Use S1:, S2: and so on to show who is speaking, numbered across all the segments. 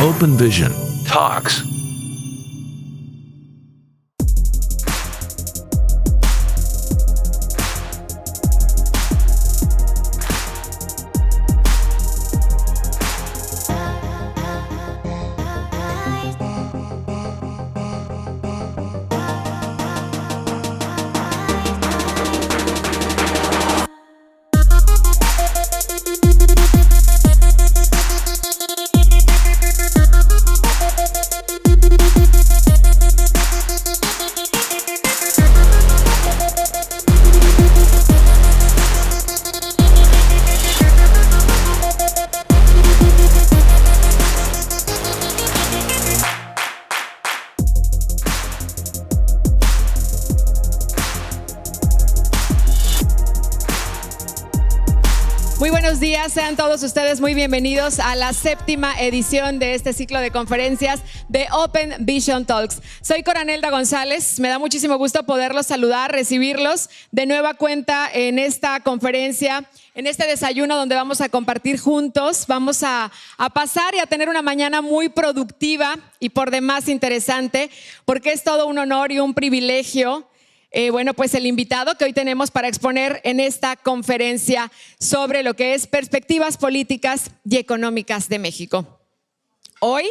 S1: Open Vision Talks.
S2: Muy buenos días, sean todos ustedes muy bienvenidos a la 7ª edición de este ciclo de conferencias de Open Vision Talks. Soy Coranelda González, me da muchísimo gusto poderlos saludar, recibirlos de nueva cuenta en esta conferencia, en este desayuno donde vamos a compartir juntos, vamos a pasar y a tener una mañana muy productiva y por demás interesante, porque es todo un honor y un privilegio. Pues el invitado que hoy tenemos para exponer en esta conferencia sobre lo que es perspectivas políticas y económicas de México. Hoy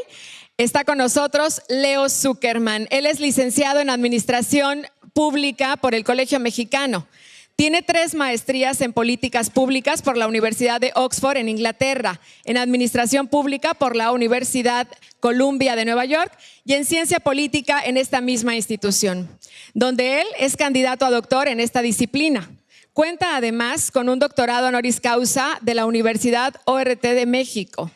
S2: está con nosotros Leo Zuckerman. Él es licenciado en Administración Pública por el Colegio Mexicano. Tiene 3 maestrías en políticas públicas por la Universidad de Oxford en Inglaterra, en Administración Pública por la Universidad Columbia de Nueva York y en Ciencia Política en esta misma institución, donde él es candidato a doctor en esta disciplina. Cuenta además con un doctorado honoris causa de la Universidad ORT de México.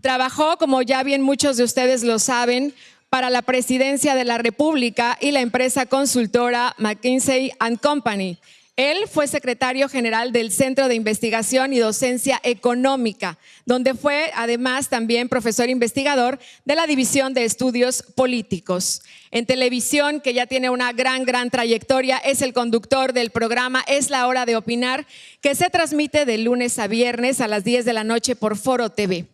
S2: Trabajó, como ya bien muchos de ustedes lo saben, para la Presidencia de la República y la empresa consultora McKinsey & Company. Él fue secretario general del Centro de Investigación y Docencia Económica, donde fue además también profesor investigador de la División de Estudios Políticos. En televisión, que ya tiene una gran trayectoria, es el conductor del programa Es la Hora de Opinar, que se transmite de lunes a viernes a las 10 de la noche por Foro TV.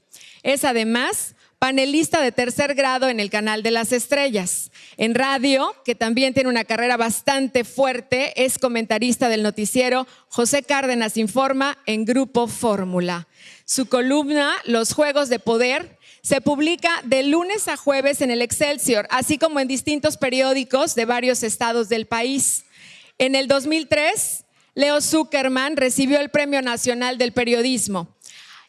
S2: Es además panelista de tercer grado en el Canal de las Estrellas. En radio, que también tiene una carrera bastante fuerte, es comentarista del noticiero José Cárdenas Informa en Grupo Fórmula. Su columna, Los Juegos de Poder, se publica de lunes a jueves en el Excelsior, así como en distintos periódicos de varios estados del país. En el 2003, Leo Zuckerman recibió el Premio Nacional del Periodismo.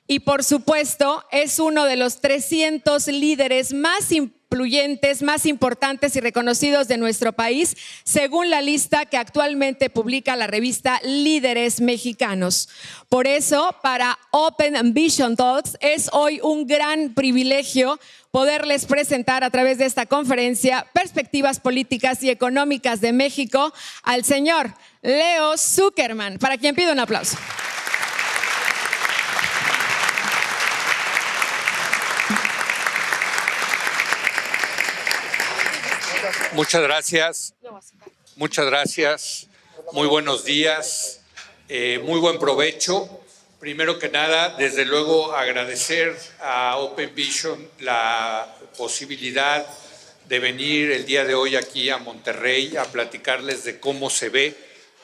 S2: Y por supuesto es uno de los 300 líderes más influyentes, más importantes y reconocidos de nuestro país, según la lista que actualmente publica la revista Líderes Mexicanos. Por eso, para Open Vision Talks es hoy un gran privilegio poderles presentar a través de esta conferencia perspectivas políticas y económicas de México al señor Leo Zuckerman, para quien pido un aplauso.
S3: Muchas gracias. Muy buenos días. Muy buen provecho. Primero que nada, desde luego agradecer a Open Vision la posibilidad de venir el día de hoy aquí a Monterrey a platicarles de cómo se ve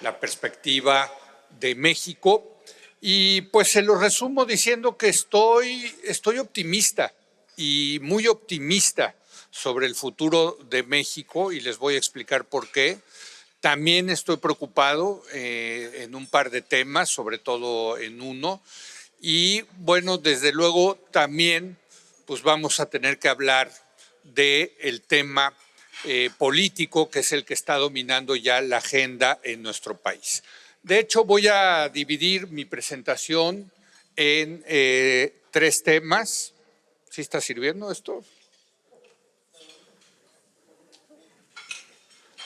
S3: la perspectiva de México. Y pues se lo resumo diciendo que estoy optimista y muy optimista sobre el futuro de México y les voy a explicar por qué. También estoy preocupado en un par de temas, sobre todo en uno. Y bueno, desde luego también pues vamos a tener que hablar del tema político, que es el que está dominando ya la agenda en nuestro país. De hecho, voy a dividir mi presentación en 3 temas. ¿Sí está sirviendo esto?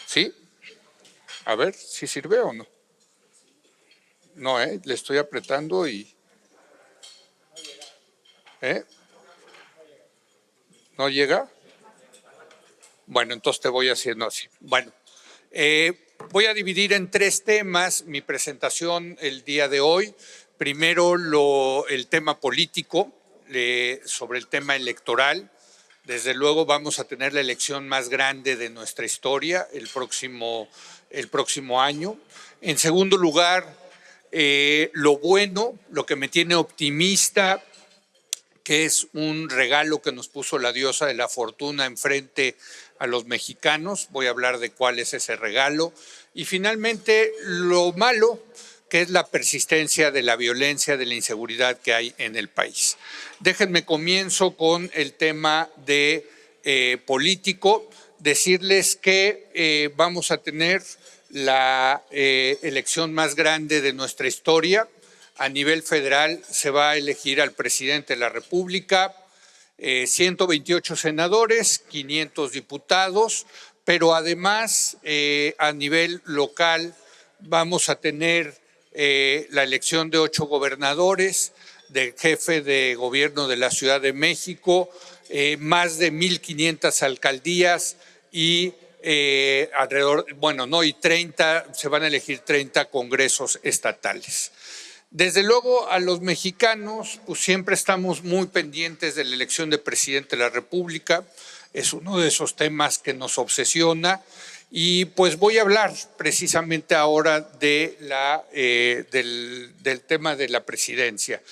S3: ¿Sí? A ver si sirve o no. No, le estoy apretando y... ¿No llega? Bueno, entonces te voy haciendo así. Bueno, voy a dividir en 3 temas mi presentación el día de hoy. Primero el tema político, sobre el tema electoral. Desde luego vamos a tener la elección más grande de nuestra historia el próximo año. En segundo lugar, lo que me tiene optimista, que es un regalo que nos puso la diosa de la fortuna enfrente a los mexicanos. Voy a hablar de cuál es ese regalo. Y finalmente, lo malo, que es la persistencia de la violencia, de la inseguridad que hay en el país. Déjenme comienzo con el tema de político, decirles que vamos a tener la elección más grande de nuestra historia. A nivel federal se va a elegir al presidente de la República, 128 senadores, 500 diputados, pero además a nivel local vamos a tener la elección de 8 gobernadores, del jefe de gobierno de la Ciudad de México, más de 1,500 alcaldías y se van a elegir 30 congresos estatales. Desde luego a los mexicanos pues siempre estamos muy pendientes de la elección de presidente de la República, es uno de esos temas que nos obsesiona. Y pues voy a hablar precisamente ahora de del tema de la presidencia.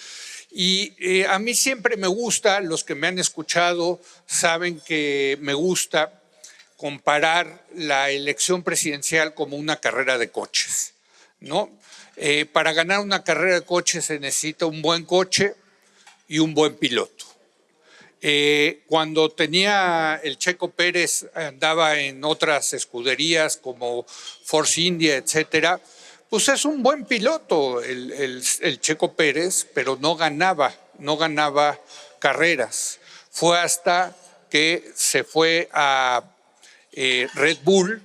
S3: Y a mí siempre me gusta, los que me han escuchado saben que me gusta comparar la elección presidencial como una carrera de coches, ¿no? Para ganar una carrera de coches se necesita un buen coche y un buen piloto. Cuando tenía el Checo Pérez, andaba en otras escuderías como Force India, etcétera, pues es un buen piloto el Checo Pérez, pero no ganaba carreras. Fue hasta que se fue a Red Bull,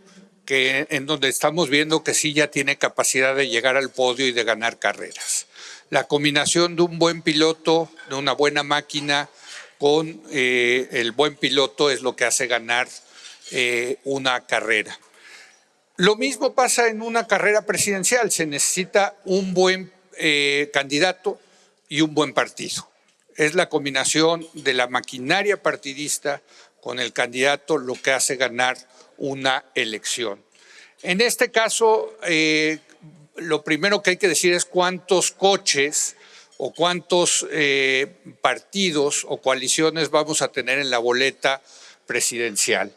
S3: en donde estamos viendo que sí ya tiene capacidad de llegar al podio y de ganar carreras. La combinación de un buen piloto, de una buena máquina, con el buen piloto es lo que hace ganar una carrera. Lo mismo pasa en una carrera presidencial, se necesita un buen candidato y un buen partido. Es la combinación de la maquinaria partidista con el candidato lo que hace ganar una elección. En este caso, lo primero que hay que decir es cuántos coches o cuántos partidos o coaliciones vamos a tener en la boleta presidencial.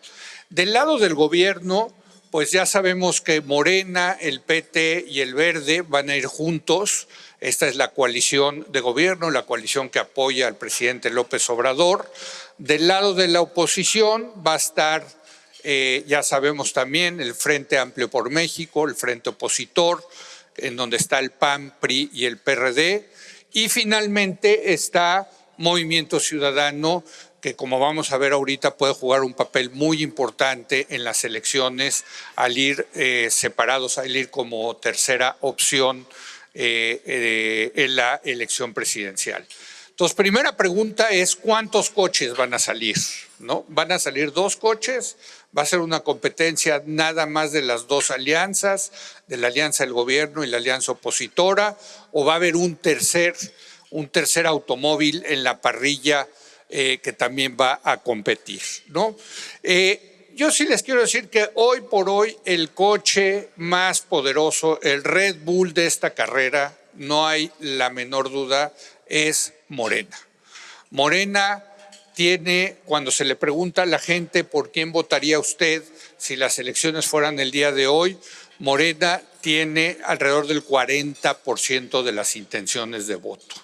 S3: Del lado del gobierno, pues ya sabemos que Morena, el PT y el Verde van a ir juntos. Esta es la coalición de gobierno, la coalición que apoya al presidente López Obrador. Del lado de la oposición va a estar, ya sabemos también, el Frente Amplio por México, el Frente Opositor, en donde está el PAN, PRI y el PRD. Y finalmente está Movimiento Ciudadano, que como vamos a ver ahorita puede jugar un papel muy importante en las elecciones al ir separados, al ir como tercera opción en la elección presidencial. Entonces, primera pregunta es ¿cuántos coches van a salir? ¿No? ¿Van a salir 2 coches? ¿Va a ser una competencia nada más de las 2 alianzas, de la alianza del gobierno y la alianza opositora? ¿O va a haber un tercer automóvil en la parrilla que también va a competir, ¿no? Yo sí les quiero decir que hoy por hoy el coche más poderoso, el Red Bull de esta carrera, no hay la menor duda, es Morena. Morena tiene, cuando se le pregunta a la gente por quién votaría usted si las elecciones fueran el día de hoy, Morena tiene alrededor del 40% de las intenciones de voto.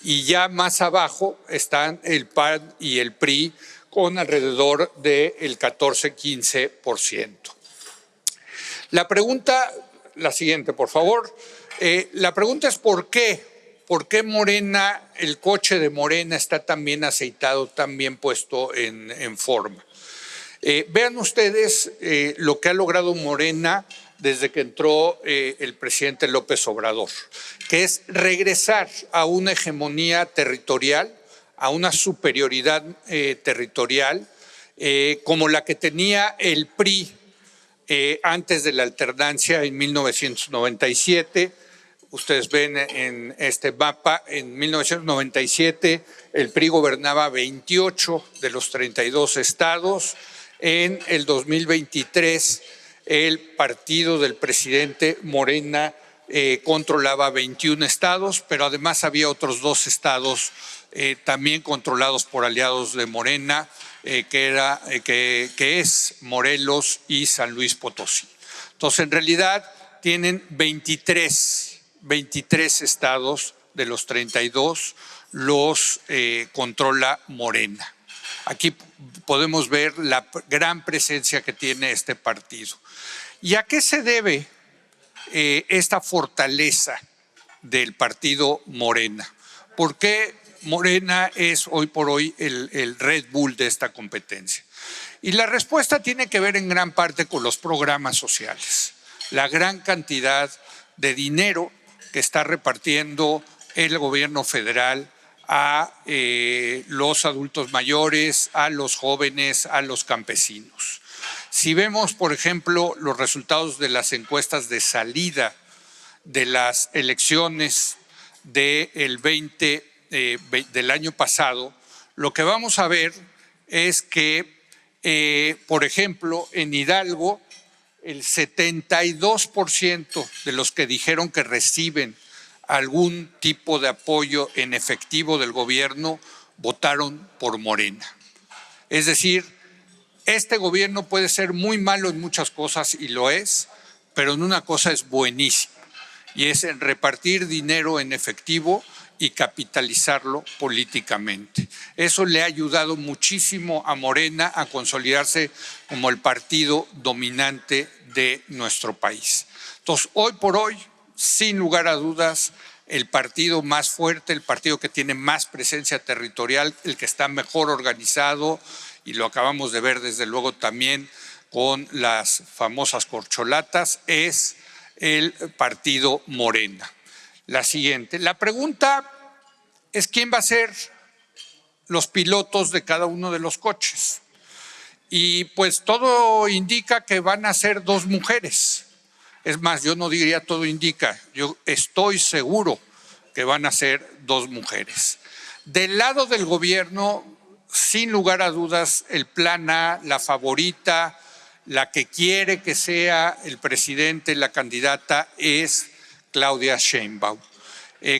S3: Y ya más abajo están el PAN y el PRI con alrededor del 14-15%. La pregunta, la siguiente, por favor. La pregunta es ¿por qué? ¿Por qué Morena, el coche de Morena está tan bien aceitado, tan bien puesto en forma? Vean ustedes lo que ha logrado Morena desde que entró el presidente López Obrador, que es regresar a una hegemonía territorial, a una superioridad territorial, como la que tenía el PRI antes de la alternancia en 1997, Ustedes ven en este mapa, en 1997 el PRI gobernaba 28 de los 32 estados. En el 2023 el partido del presidente Morena controlaba 21 estados, pero además había otros 2 estados también controlados por aliados de Morena, que es Morelos y San Luis Potosí. Entonces, en realidad tienen 23 estados de los 32 los controla Morena. Aquí podemos ver la gran presencia que tiene este partido. ¿Y a qué se debe esta fortaleza del partido Morena? ¿Por qué Morena es hoy por hoy el Red Bull de esta competencia? Y la respuesta tiene que ver en gran parte con los programas sociales. La gran cantidad de dinero que está repartiendo el gobierno federal a los adultos mayores, a los jóvenes, a los campesinos. Si vemos, por ejemplo, los resultados de las encuestas de salida de las elecciones del año pasado, lo que vamos a ver es que, por ejemplo, en Hidalgo, el 72% de los que dijeron que reciben algún tipo de apoyo en efectivo del gobierno votaron por Morena. Es decir, este gobierno puede ser muy malo en muchas cosas y lo es, pero en una cosa es buenísimo y es en repartir dinero en efectivo y capitalizarlo políticamente. Eso le ha ayudado muchísimo a Morena a consolidarse como el partido dominante de nuestro país. Entonces, hoy por hoy, sin lugar a dudas, el partido más fuerte, el partido que tiene más presencia territorial, el que está mejor organizado, y lo acabamos de ver desde luego también con las famosas corcholatas, es el partido Morena. La siguiente. La pregunta es ¿quién va a ser los pilotos de cada uno de los coches? Y pues todo indica que van a ser 2 mujeres. Es más, yo no diría todo indica, yo estoy seguro que van a ser 2 mujeres. Del lado del gobierno, sin lugar a dudas, el plan A, la favorita, la que quiere que sea el presidente, la candidata, es Claudia Sheinbaum.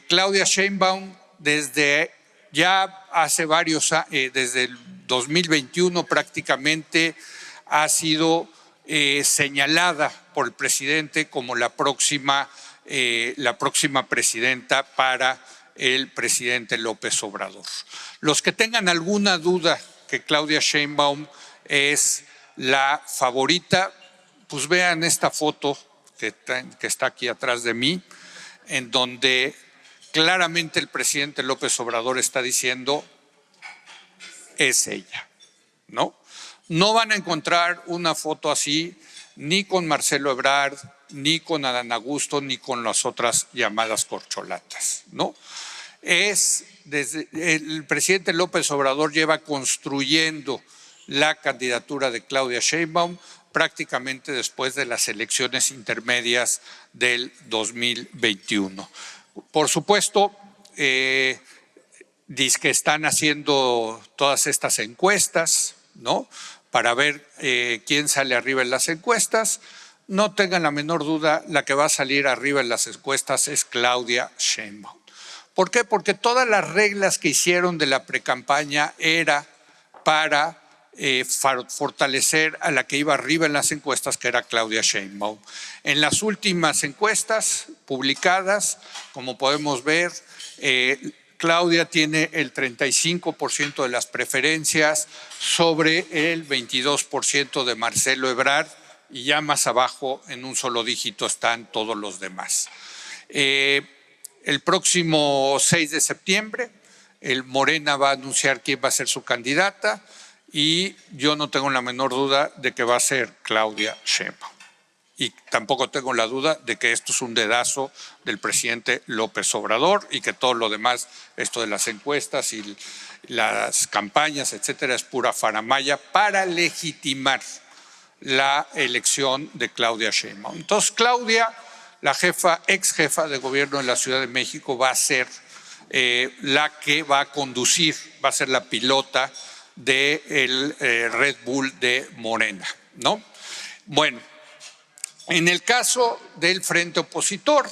S3: Claudia Sheinbaum desde ya hace varios años, desde el 2021 prácticamente, ha sido señalada por el presidente como la próxima presidenta para el presidente López Obrador. Los que tengan alguna duda que Claudia Sheinbaum es la favorita, pues vean esta foto que está aquí atrás de mí, en donde claramente el presidente López Obrador está diciendo es ella, ¿no? No van a encontrar una foto así ni con Marcelo Ebrard, ni con Adán Augusto, ni con las otras llamadas corcholatas, ¿no? Desde el presidente López Obrador lleva construyendo la candidatura de Claudia Sheinbaum prácticamente después de las elecciones intermedias del 2021. Por supuesto, dice que están haciendo todas estas encuestas, ¿no? Para ver quién sale arriba en las encuestas. No tengan la menor duda, la que va a salir arriba en las encuestas es Claudia Sheinbaum. ¿Por qué? Porque todas las reglas que hicieron de la precampaña era para fortalecer a la que iba arriba en las encuestas, que era Claudia Sheinbaum. En las últimas encuestas publicadas, como podemos ver, Claudia tiene el 35% de las preferencias sobre el 22% de Marcelo Ebrard, y ya más abajo en un solo dígito están todos los demás. El próximo 6 de septiembre, el Morena va a anunciar quién va a ser su candidata y yo no tengo la menor duda de que va a ser Claudia Sheinbaum. Y tampoco tengo la duda de que esto es un dedazo del presidente López Obrador y que todo lo demás, esto de las encuestas y las campañas, etcétera, es pura faramalla para legitimar la elección de Claudia Sheinbaum. Entonces, Claudia la ex jefa de gobierno de la Ciudad de México va a ser la que va a conducir, va a ser la pilota del Red Bull de Morena, ¿no? Bueno, en el caso del frente opositor,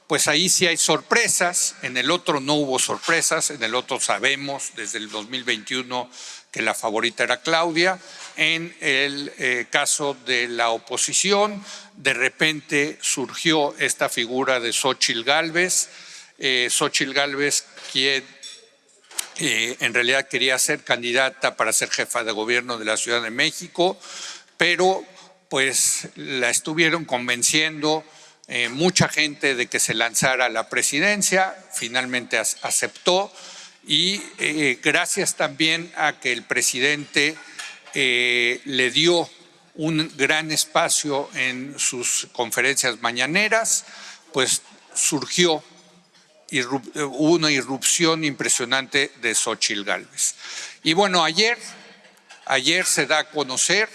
S3: pues ahí sí hay sorpresas, en el otro no hubo sorpresas, en el otro sabemos desde el 2021 que la favorita era Claudia. En el caso de la oposición, de repente surgió esta figura de Xóchitl Gálvez. Xóchitl Gálvez, quien en realidad quería ser candidata para ser jefa de gobierno de la Ciudad de México, pero pues la estuvieron convenciendo mucha gente de que se lanzara a la presidencia, finalmente aceptó y gracias también a que el presidente le dio un gran espacio en sus conferencias mañaneras, pues surgió una irrupción impresionante de Xóchitl Gálvez. Y bueno, ayer se da a conocer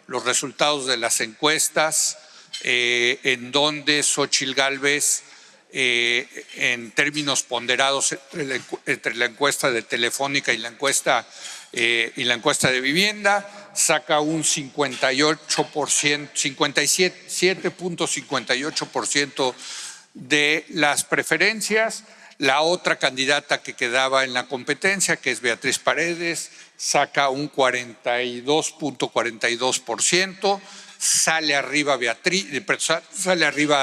S3: los resultados de las encuestas, en donde Xóchitl Gálvez, en términos ponderados entre la encuesta de Telefónica y la encuesta de vivienda, saca un 57.58% de las preferencias. La otra candidata que quedaba en la competencia, que es Beatriz Paredes, saca un 42.42%, sale arriba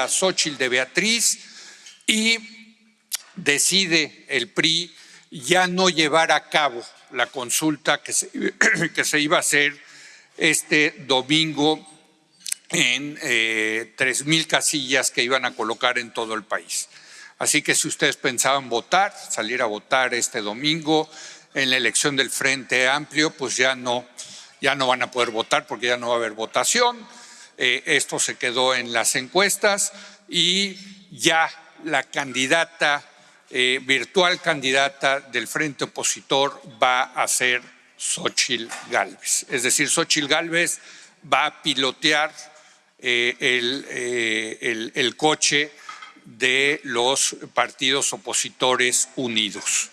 S3: Xóchitl de Beatriz y decide el PRI ya no llevar a cabo la consulta que se iba a hacer este domingo en 3,000 casillas que iban a colocar en todo el país. Así que si ustedes pensaban salir a votar este domingo en la elección del Frente Amplio, pues ya no van a poder votar porque ya no va a haber votación. Esto se quedó en las encuestas y ya la virtual candidata del Frente Opositor va a ser Xóchitl Gálvez. Es decir, Xóchitl Gálvez va a pilotear el coche de los partidos opositores unidos.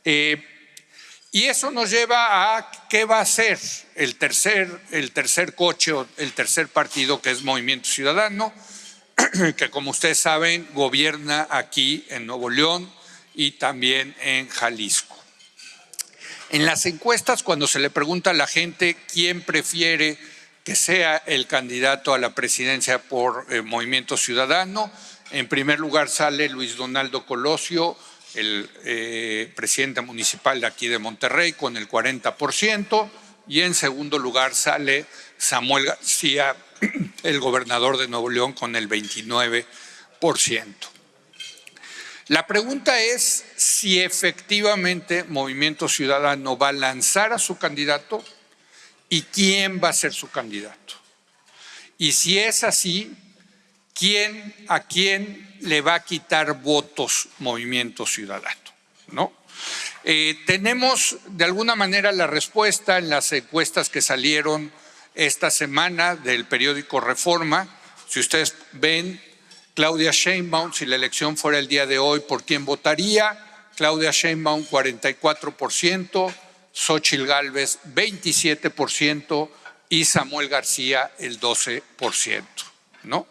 S3: Y eso nos lleva a qué va a ser el tercer coche o el tercer partido, que es Movimiento Ciudadano, que como ustedes saben gobierna aquí en Nuevo León y también en Jalisco. En las encuestas, cuando se le pregunta a la gente quién prefiere que sea el candidato a la presidencia por Movimiento Ciudadano, en primer lugar sale Luis Donaldo Colosio, el presidente municipal de aquí de Monterrey, con el 40%, y en segundo lugar sale Samuel García, el gobernador de Nuevo León, con el 29%. La pregunta es si efectivamente Movimiento Ciudadano va a lanzar a su candidato y quién va a ser su candidato. Y si es así, ¿a quién le va a quitar votos Movimiento Ciudadano? ¿No? Tenemos de alguna manera la respuesta en las encuestas que salieron esta semana del periódico Reforma. Si ustedes ven, Claudia Sheinbaum, si la elección fuera el día de hoy, ¿por quién votaría? Claudia Sheinbaum 44%, Xóchitl Gálvez 27% y Samuel García el 12%, ¿no?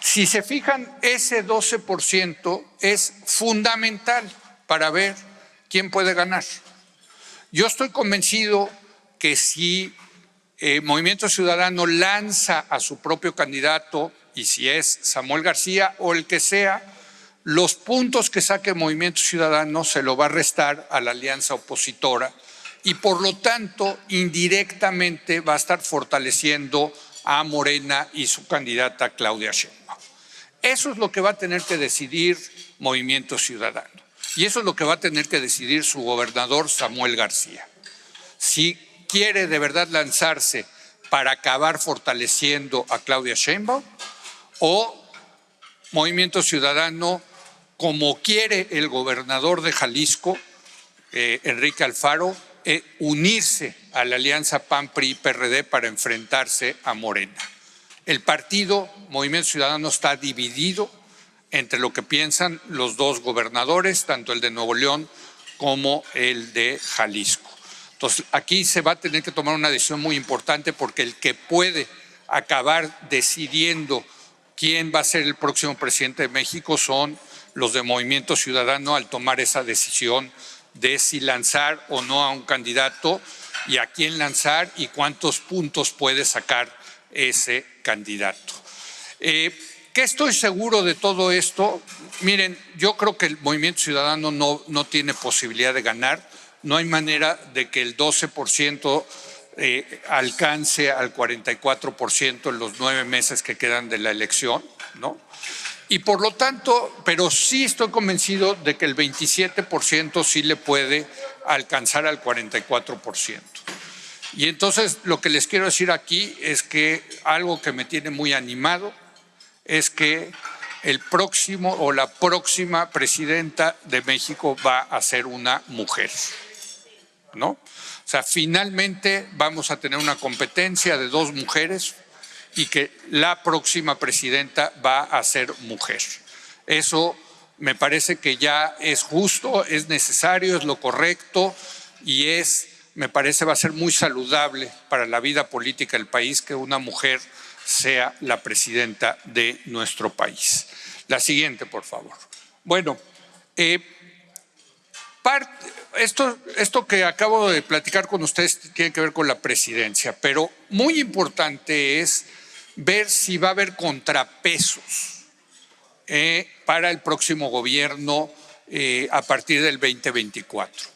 S3: Si se fijan, ese 12% es fundamental para ver quién puede ganar. Yo estoy convencido que si Movimiento Ciudadano lanza a su propio candidato, y si es Samuel García o el que sea, los puntos que saque Movimiento Ciudadano se lo va a restar a la alianza opositora y por lo tanto indirectamente va a estar fortaleciendo a Morena y su candidata Claudia Sheinbaum. Eso es lo que va a tener que decidir Movimiento Ciudadano y eso es lo que va a tener que decidir su gobernador Samuel García. Si quiere de verdad lanzarse para acabar fortaleciendo a Claudia Sheinbaum o Movimiento Ciudadano, como quiere el gobernador de Jalisco, Enrique Alfaro, unirse a la alianza PAN-PRI-PRD para enfrentarse a Morena. El partido Movimiento Ciudadano está dividido, entre lo que piensan los dos gobernadores, tanto el de Nuevo León como el de Jalisco. Entonces, aquí se va a tener que tomar una decisión muy importante porque el que puede acabar decidiendo quién va a ser el próximo presidente de México son los de Movimiento Ciudadano al tomar esa decisión de si lanzar o no a un candidato y a quién lanzar y cuántos puntos puede sacar ese candidato. ¿Qué estoy seguro de todo esto? Miren, yo creo que el Movimiento Ciudadano no tiene posibilidad de ganar. No hay manera de que el 12% alcance al 44% en los 9 meses que quedan de la elección, ¿no? Y por lo tanto, pero sí estoy convencido de que el 27% sí le puede alcanzar al 44%. Y entonces lo que les quiero decir aquí es que algo que me tiene muy animado es que el próximo o la próxima presidenta de México va a ser una mujer, ¿no? O sea, finalmente vamos a tener una competencia de 2 mujeres y que la próxima presidenta va a ser mujer. Eso me parece que ya es justo, es necesario, es lo correcto y me parece va a ser muy saludable para la vida política del país que una mujer sea la presidenta de nuestro país. La siguiente, por favor. Bueno, esto que acabo de platicar con ustedes tiene que ver con la presidencia, pero muy importante es ver si va a haber contrapesos para el próximo gobierno a partir del 2024.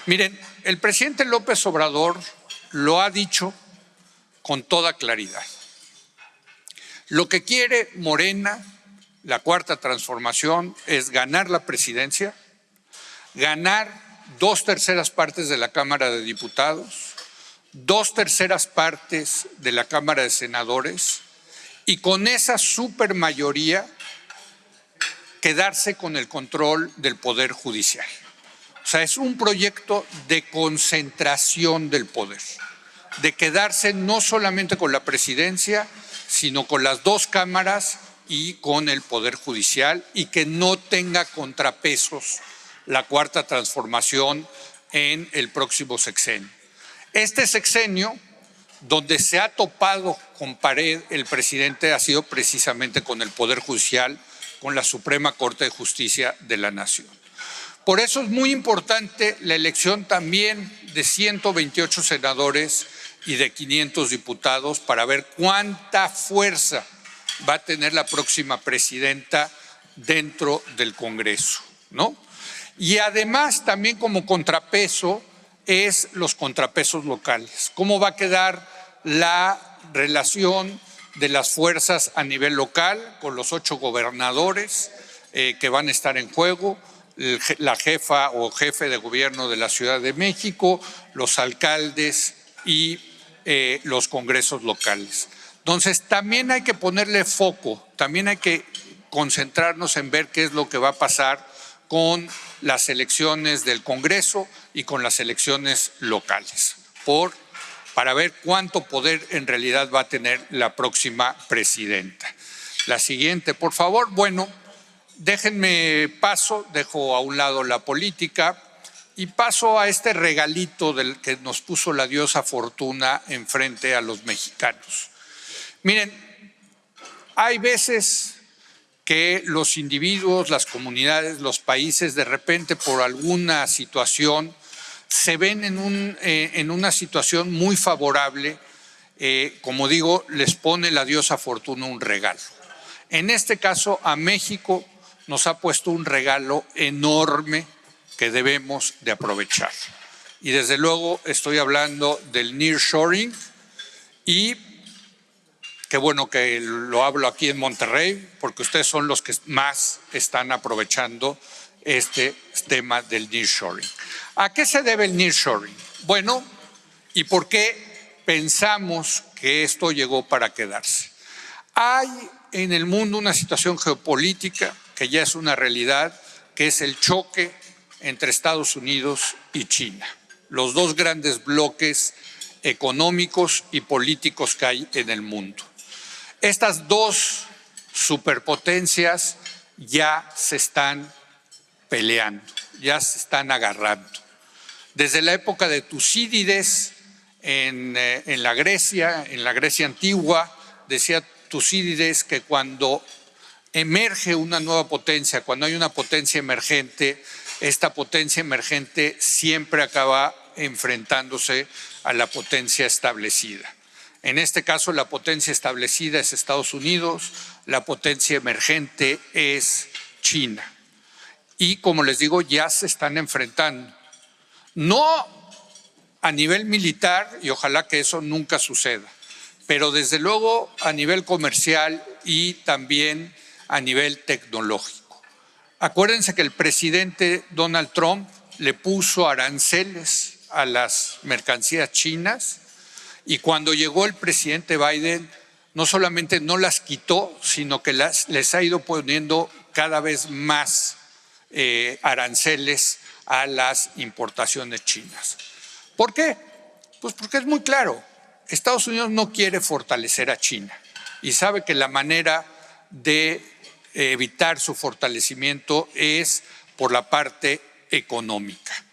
S3: Miren, el presidente López Obrador lo ha dicho con toda claridad. Lo que quiere Morena, la Cuarta Transformación, es ganar la presidencia, ganar 2/3 partes de la Cámara de Diputados, 2/3 partes de la Cámara de Senadores y con esa supermayoría quedarse con el control del Poder Judicial. O sea, es un proyecto de concentración del poder, de quedarse no solamente con la presidencia, sino con las 2 cámaras y con el Poder Judicial y que no tenga contrapesos la Cuarta Transformación en el próximo sexenio. Este sexenio, donde se ha topado con pared el presidente, ha sido precisamente con el Poder Judicial, con la Suprema Corte de Justicia de la Nación. Por eso es muy importante la elección también de 128 senadores y de 500 diputados para ver cuánta fuerza va a tener la próxima presidenta dentro del Congreso, ¿no? Y además también como contrapeso es los contrapesos locales. ¿Cómo va a quedar la relación de las fuerzas a nivel local con los 8 gobernadores que van a estar en juego, la jefa o jefe de gobierno de la Ciudad de México, los alcaldes y los congresos locales? Entonces también hay que ponerle foco, también hay que concentrarnos en ver qué es lo que va a pasar con las elecciones del Congreso y con las elecciones locales, para ver cuánto poder en realidad va a tener la próxima presidenta. La siguiente, por favor. Bueno, déjenme dejo a un lado la política y paso a este regalito del que nos puso la diosa Fortuna enfrente a los mexicanos. Miren, hay veces que los individuos, las comunidades, los países, de repente por alguna situación se ven en una situación muy favorable, como digo, les pone la diosa Fortuna un regalo. En este caso, a México nos ha puesto un regalo enorme que debemos de aprovechar. Y desde luego estoy hablando del nearshoring y qué bueno que lo hablo aquí en Monterrey, porque ustedes son los que más están aprovechando este tema del nearshoring. ¿A qué se debe el nearshoring? Bueno, ¿y por qué pensamos que esto llegó para quedarse? Hay en el mundo una situación geopolítica que ya es una realidad, que es el choque entre Estados Unidos y China, los 2 grandes bloques económicos y políticos que hay en el mundo. Estas 2 superpotencias ya se están peleando, ya se están agarrando. Desde la época de Tucídides en la Grecia antigua, decía Tucídides que cuando emerge una nueva potencia, cuando hay una potencia emergente, esta potencia emergente siempre acaba enfrentándose a la potencia establecida. En este caso, la potencia establecida es Estados Unidos, la potencia emergente es China. Y como les digo, ya se están enfrentando. No a nivel militar, y ojalá que eso nunca suceda, pero desde luego a nivel comercial y también a nivel tecnológico. Acuérdense que el presidente Donald Trump le puso aranceles a las mercancías chinas y cuando llegó el presidente Biden no solamente no las quitó, sino que les ha ido poniendo cada vez más aranceles a las importaciones chinas. ¿Por qué? Pues porque es muy claro, Estados Unidos no quiere fortalecer a China y sabe que la manera de evitar su fortalecimiento es por la parte económica.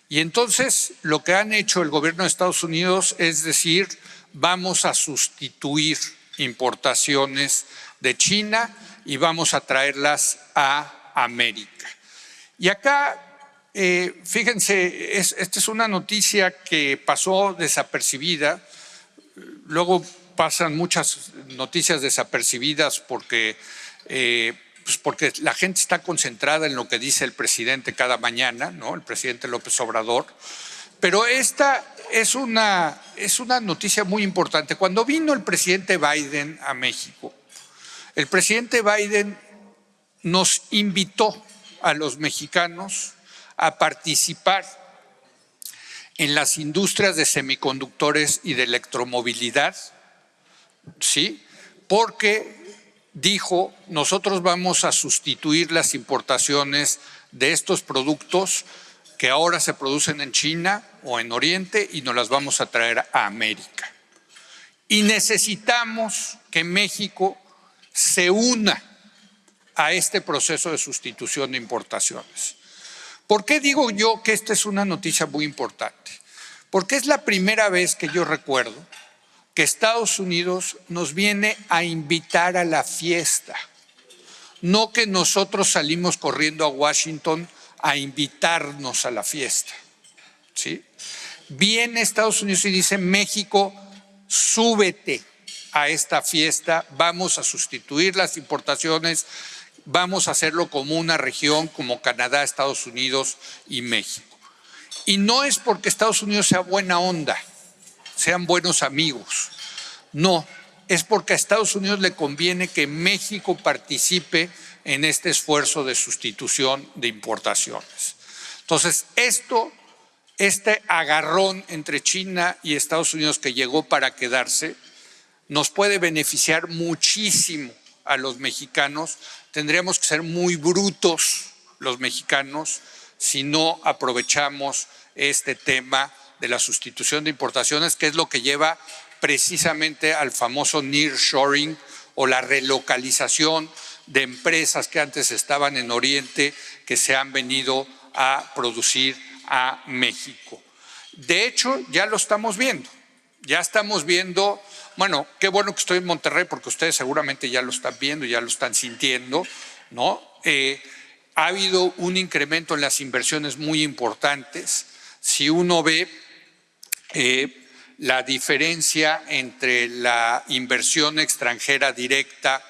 S3: Y entonces lo que han hecho el gobierno de Estados Unidos es decir, vamos a sustituir importaciones de China y vamos a traerlas a América. Y acá, fíjense, esta es una noticia que pasó desapercibida, luego pasan muchas noticias desapercibidas porque la gente está concentrada en lo que dice el presidente cada mañana, ¿no? El presidente López Obrador. Pero esta es una noticia muy importante. Cuando vino el presidente Biden a México, el presidente Biden nos invitó a los mexicanos a participar en las industrias de semiconductores y de electromovilidad, ¿sí? Porque dijo, nosotros vamos a sustituir las importaciones de estos productos que ahora se producen en China o en Oriente y nos las vamos a traer a América. Y necesitamos que México se una a este proceso de sustitución de importaciones. ¿Por qué digo yo que esta es una noticia muy importante? Porque es la primera vez que yo recuerdo que Estados Unidos nos viene a invitar a la fiesta, no que nosotros salimos corriendo a Washington a invitarnos a la fiesta, ¿sí? Viene Estados Unidos y dice, México, súbete a esta fiesta, vamos a sustituir las importaciones, vamos a hacerlo como una región, como Canadá, Estados Unidos y México. Y no es porque Estados Unidos sea buena onda, sean buenos amigos, no, es porque a Estados Unidos le conviene que México participe en este esfuerzo de sustitución de importaciones. Entonces, este agarrón entre China y Estados Unidos que llegó para quedarse, nos puede beneficiar muchísimo a los mexicanos. Tendríamos que ser muy brutos los mexicanos si no aprovechamos este tema de la sustitución de importaciones, que es lo que lleva precisamente al famoso nearshoring o la relocalización de empresas que antes estaban en Oriente que se han venido a producir a México. De hecho, ya lo estamos viendo. Ya estamos viendo, bueno, qué bueno que estoy en Monterrey porque ustedes seguramente ya lo están viendo, ya lo están sintiendo, ¿no? Ha habido un incremento en las inversiones muy importantes. Si uno ve la diferencia entre la inversión extranjera directa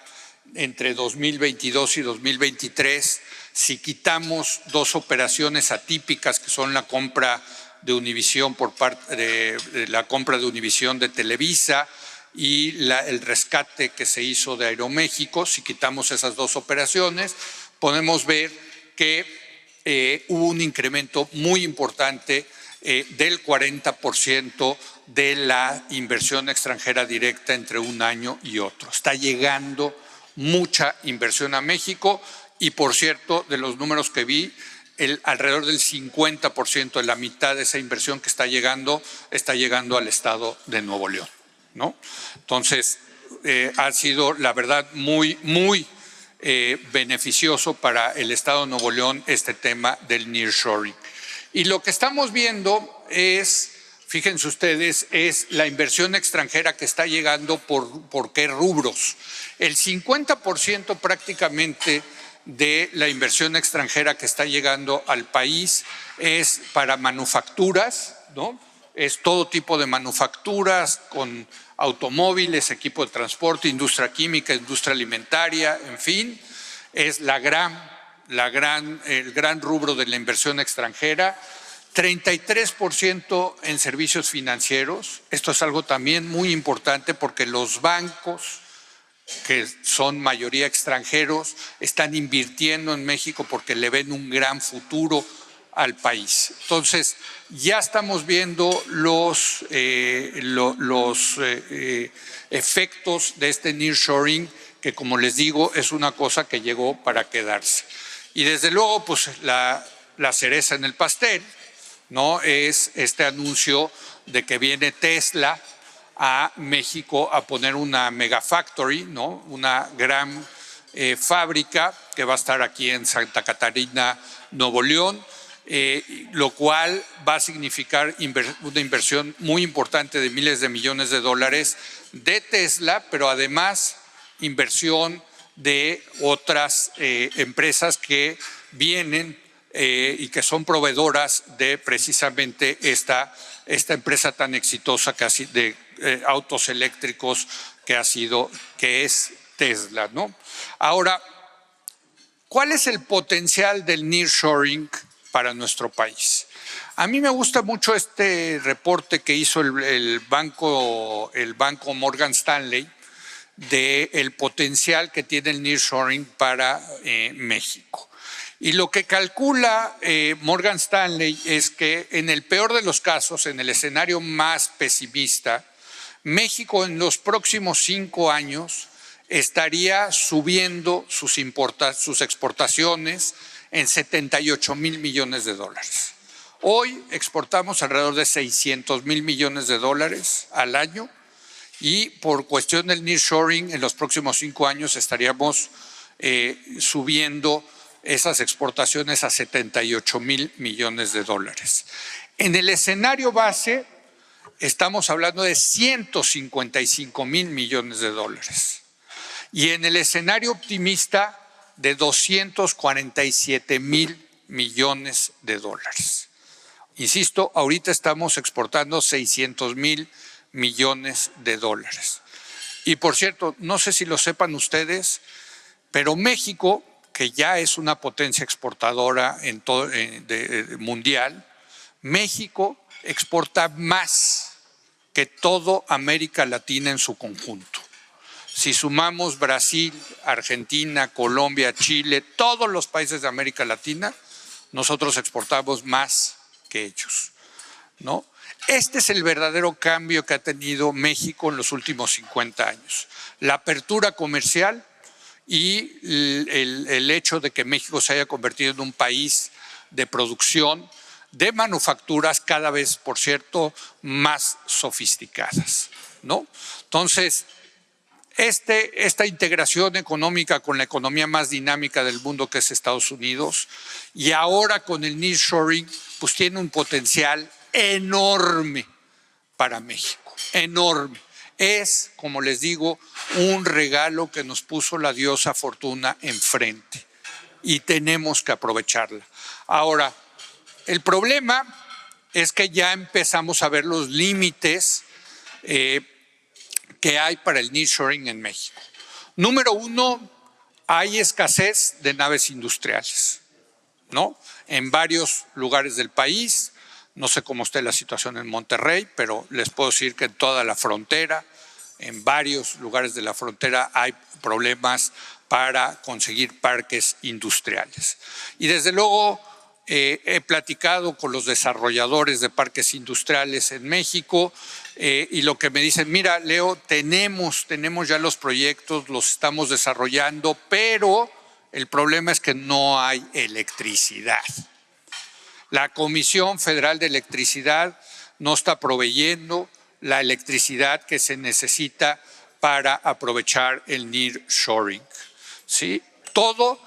S3: entre 2022 y 2023, si quitamos dos operaciones atípicas que son la compra de Univisión por parte de la compra de Univisión de Televisa y el rescate que se hizo de Aeroméxico, si quitamos esas dos operaciones, podemos ver que hubo un incremento muy importante del 40% de la inversión extranjera directa entre un año y otro. Está llegando mucha inversión a México y, por cierto, de los números que vi, alrededor del 50% de la mitad de esa inversión que está llegando al estado de Nuevo León, ¿no? Entonces, ha sido, la verdad, muy beneficioso para el Estado de Nuevo León este tema del nearshoring. Y lo que estamos viendo es, fíjense ustedes, es la inversión extranjera que está llegando por qué rubros. El 50% prácticamente de la inversión extranjera que está llegando al país es para manufacturas, ¿no? Es todo tipo de manufacturas con automóviles, equipo de transporte, industria química, industria alimentaria, en fin, es el gran rubro de la inversión extranjera. 33% en servicios financieros. Esto es algo también muy importante porque los bancos, que son mayoría extranjeros, están invirtiendo en México porque le ven un gran futuro al país. Entonces, ya estamos viendo los efectos de este nearshoring, que como les digo, es una cosa que llegó para quedarse. Y desde luego, pues la cereza en el pastel, ¿no? Es este anuncio de que viene Tesla a México a poner una megafactory, ¿no? Una gran fábrica que va a estar aquí en Santa Catarina, Nuevo León, lo cual va a significar una inversión muy importante de miles de millones de dólares de Tesla, pero además inversión de otras empresas que vienen y que son proveedoras de precisamente esta empresa tan exitosa de autos eléctricos que es Tesla, ¿no? Ahora, ¿cuál es el potencial del nearshoring para nuestro país? A mí me gusta mucho este reporte que hizo el banco Morgan Stanley del potencial que tiene el nearshoring para México. Y lo que calcula Morgan Stanley es que en el peor de los casos, en el escenario más pesimista, México en los próximos 5 años estaría subiendo sus exportaciones en 78 mil millones de dólares. Hoy exportamos alrededor de 600 mil millones de dólares al año y por cuestión del nearshoring en los próximos 5 años estaríamos subiendo esas exportaciones a 78 mil millones de dólares. En el escenario base estamos hablando de 155 mil millones de dólares y en el escenario optimista de 247 mil millones de dólares. Insisto, ahorita estamos exportando 600 mil millones de dólares. Y por cierto, no sé si lo sepan ustedes, pero México, que ya es una potencia exportadora mundial, México exporta más que toda América Latina en su conjunto. Si sumamos Brasil, Argentina, Colombia, Chile, todos los países de América Latina, nosotros exportamos más que ellos, ¿no? Este es el verdadero cambio que ha tenido México en los últimos 50 años. La apertura comercial y el hecho de que México se haya convertido en un país de producción de manufacturas cada vez, por cierto, más sofisticadas, ¿no? Entonces, esta integración económica con la economía más dinámica del mundo que es Estados Unidos y ahora con el nearshoring, pues tiene un potencial enorme para México, enorme. Es, como les digo, un regalo que nos puso la diosa Fortuna enfrente y tenemos que aprovecharla. Ahora, el problema es que ya empezamos a ver los límites que hay para el nearshoring en México. Número 1, hay escasez de naves industriales, ¿no? En varios lugares del país. No sé cómo esté la situación en Monterrey, pero les puedo decir que en toda la frontera, en varios lugares de la frontera hay problemas para conseguir parques industriales. Y desde luego he platicado con los desarrolladores de parques industriales en México y lo que me dicen, mira, Leo, tenemos ya los proyectos, los estamos desarrollando, pero el problema es que no hay electricidad. La Comisión Federal de Electricidad no está proveyendo la electricidad que se necesita para aprovechar el nearshoring, ¿sí? Todo,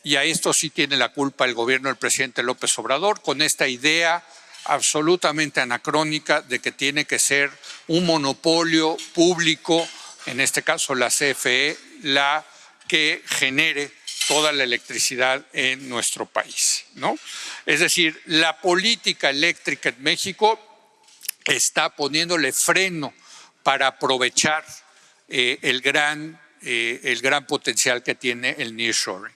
S3: y a esto sí tiene la culpa el gobierno del presidente López Obrador, con esta idea absolutamente anacrónica de que tiene que ser un monopolio público, en este caso la CFE, la que genere toda la electricidad en nuestro país, ¿no? Es decir, la política eléctrica en México está poniéndole freno para aprovechar el gran potencial que tiene el nearshoring.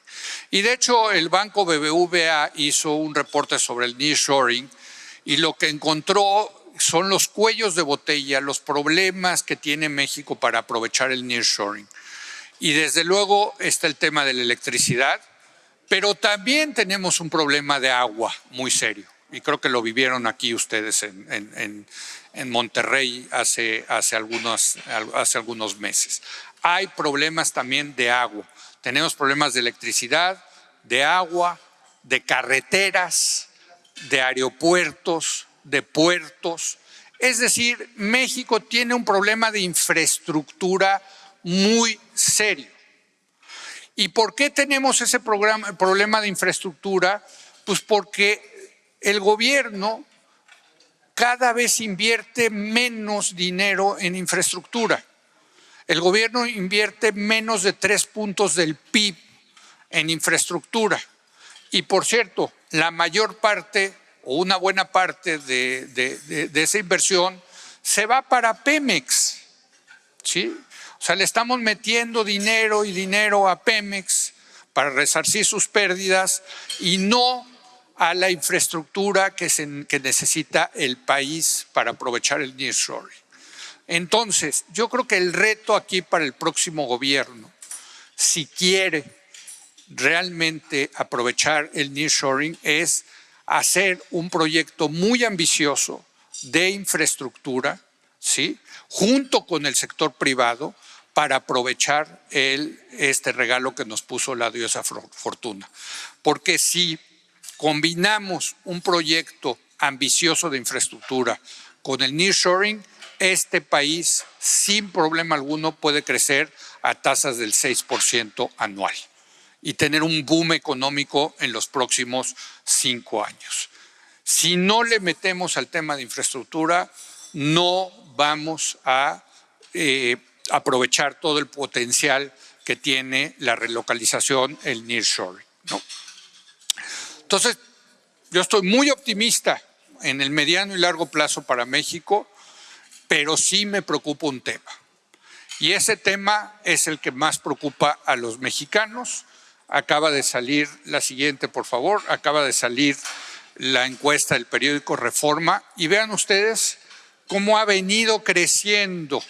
S3: Y de hecho el Banco BBVA hizo un reporte sobre el nearshoring y lo que encontró son los cuellos de botella, los problemas que tiene México para aprovechar el nearshoring. Y desde luego está el tema de la electricidad, pero también tenemos un problema de agua muy serio. Y creo que lo vivieron aquí ustedes en Monterrey hace algunos meses. Hay problemas también de agua. Tenemos problemas de electricidad, de agua, de carreteras, de aeropuertos, de puertos. Es decir, México tiene un problema de infraestructura muy serio. ¿Y por qué tenemos ese problema de infraestructura? Pues porque el gobierno cada vez invierte menos dinero en infraestructura. El gobierno invierte menos de 3 puntos del PIB en infraestructura. Y por cierto, la mayor parte o una buena parte de esa inversión se va para Pemex, ¿sí? O sea, le estamos metiendo dinero y dinero a Pemex para resarcir sus pérdidas y no a la infraestructura que necesita el país para aprovechar el nearshoring. Entonces, yo creo que el reto aquí para el próximo gobierno, si quiere realmente aprovechar el nearshoring, es hacer un proyecto muy ambicioso de infraestructura, ¿sí?, junto con el sector privado, para aprovechar este regalo que nos puso la diosa Fortuna. Porque si combinamos un proyecto ambicioso de infraestructura con el nearshoring, este país sin problema alguno puede crecer a tasas del 6% anual y tener un boom económico en los próximos 5 años. Si no le metemos al tema de infraestructura, no vamos a aprovechar todo el potencial que tiene la relocalización, el nearshoring, ¿no? Entonces, yo estoy muy optimista en el mediano y largo plazo para México, pero sí me preocupa un tema. Y ese tema es el que más preocupa a los mexicanos. Acaba de salir, la siguiente por favor, acaba de salir la encuesta del periódico Reforma y vean ustedes cómo ha venido creciendo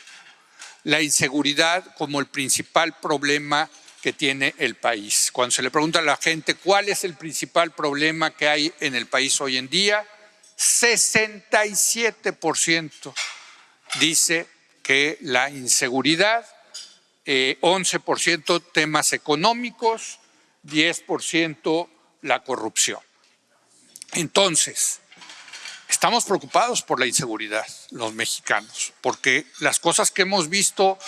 S3: la inseguridad como el principal problema que tiene el país. Cuando se le pregunta a la gente cuál es el principal problema que hay en el país hoy en día, 67% dice que la inseguridad, 11% temas económicos, 10% la corrupción. Entonces, estamos preocupados por la inseguridad, los mexicanos, porque las cosas que hemos visto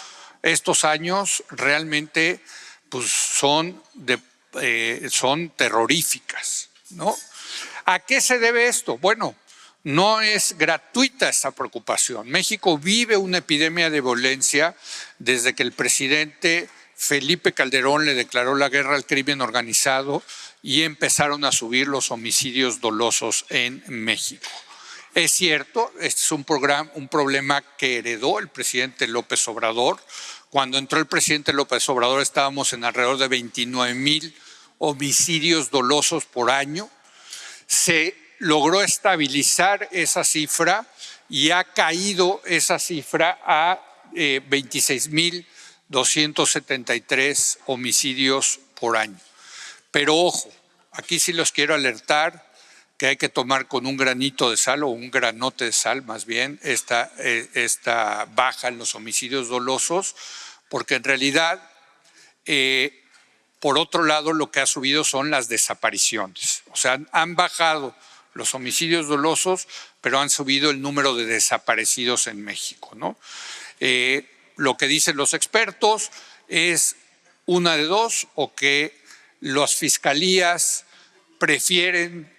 S3: estos años realmente pues, son terroríficas, ¿no? ¿A qué se debe esto? Bueno, no es gratuita esta preocupación. México vive una epidemia de violencia desde que el presidente Felipe Calderón le declaró la guerra al crimen organizado y empezaron a subir los homicidios dolosos en México. Es cierto, este es un problema que heredó el presidente López Obrador. Cuando entró el presidente López Obrador estábamos en alrededor de 29,000 homicidios dolosos por año. Se logró estabilizar esa cifra y ha caído esa cifra a 26,273 homicidios por año. Pero ojo, aquí sí los quiero alertar que hay que tomar con un granito de sal o un granote de sal más bien esta baja en los homicidios dolosos, porque en realidad, por otro lado, lo que ha subido son las desapariciones. O sea, han bajado los homicidios dolosos, pero han subido el número de desaparecidos en México, ¿no? Lo que dicen los expertos es una de dos, o que las fiscalías prefieren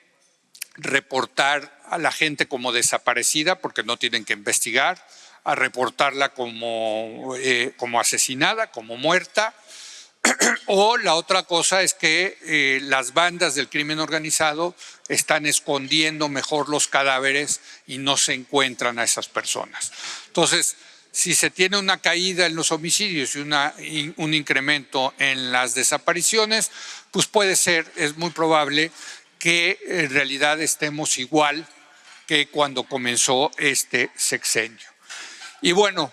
S3: reportar a la gente como desaparecida porque no tienen que investigar, a reportarla como asesinada, como muerta. O la otra cosa es que las bandas del crimen organizado están escondiendo mejor los cadáveres y no se encuentran a esas personas. Entonces, si se tiene una caída en los homicidios y un incremento en las desapariciones, pues puede ser, es muy probable que en realidad estemos igual que cuando comenzó este sexenio. Y bueno,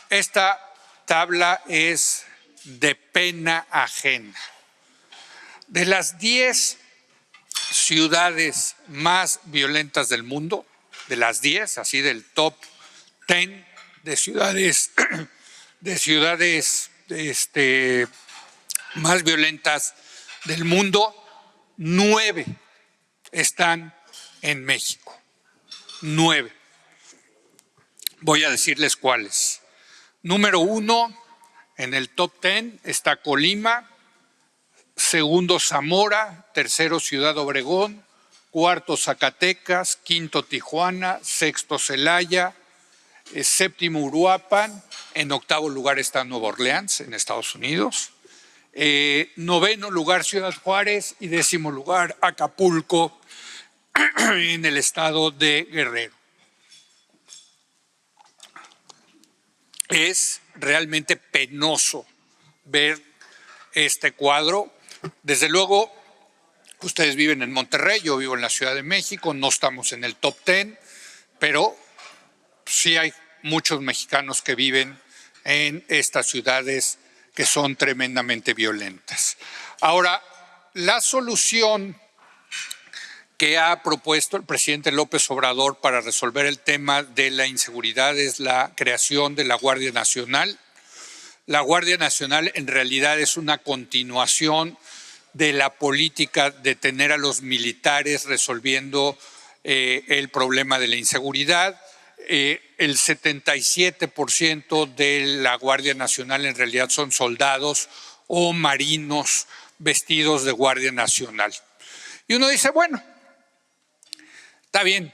S3: esta tabla es de pena ajena. De las 10 ciudades más violentas del mundo, de las 10, así del top 10 de ciudades, más violentas del mundo, 9 están en México. 9. Voy a decirles cuáles. Número 1, en el top 10 está Colima, segundo Zamora, tercero Ciudad Obregón, cuarto Zacatecas, quinto Tijuana, sexto Celaya, séptimo Uruapan, en octavo lugar está Nueva Orleans, en Estados Unidos, noveno lugar Ciudad Juárez y décimo lugar Acapulco, en el estado de Guerrero. Es realmente penoso ver este cuadro. Desde luego, ustedes viven en Monterrey, yo vivo en la Ciudad de México, no estamos en el top 10, pero sí hay muchos mexicanos que viven en estas ciudades que son tremendamente violentas. Ahora, la solución que ha propuesto el presidente López Obrador para resolver el tema de la inseguridad es la creación de la Guardia Nacional. La Guardia Nacional en realidad es una continuación de la política de tener a los militares resolviendo el problema de la inseguridad. El 77% de la Guardia Nacional en realidad son soldados o marinos vestidos de Guardia Nacional. Y uno dice, bueno, está bien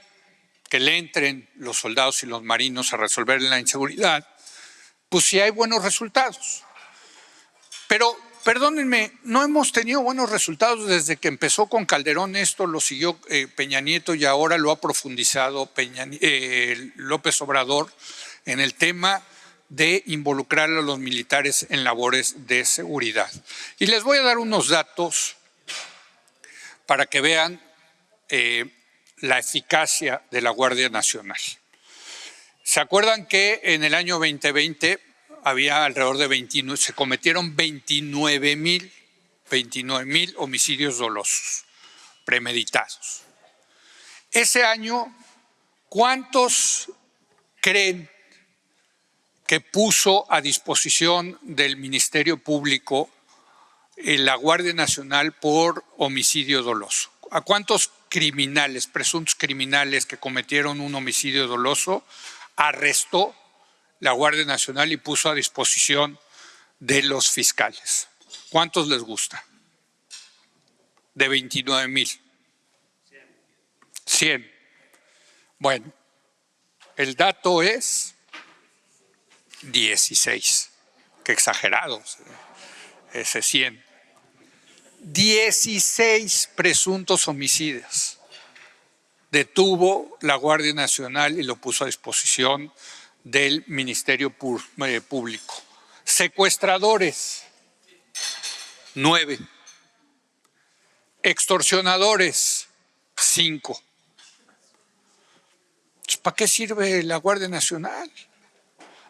S3: que le entren los soldados y los marinos a resolver la inseguridad, pues si hay buenos resultados. Pero, perdónenme, no hemos tenido buenos resultados desde que empezó con Calderón. Esto lo siguió Peña Nieto y ahora lo ha profundizado López Obrador en el tema de involucrar a los militares en labores de seguridad. Y les voy a dar unos datos para que vean la eficacia de la Guardia Nacional. ¿Se acuerdan que en el año 2020 había alrededor de se cometieron 29,000 homicidios dolosos, premeditados? Ese año, ¿cuántos creen que puso a disposición del Ministerio Público la Guardia Nacional por homicidio doloso? ¿A cuántos criminales, presuntos criminales que cometieron un homicidio doloso, arrestó la Guardia Nacional y puso a disposición de los fiscales? ¿Cuántos les gusta? De 29,000. 100. Bueno, el dato es 16. Qué exagerado, ese 100. 16 presuntos homicidios detuvo la Guardia Nacional y lo puso a disposición del Ministerio Público. Secuestradores, 9. Extorsionadores, 5. ¿Para qué sirve la Guardia Nacional?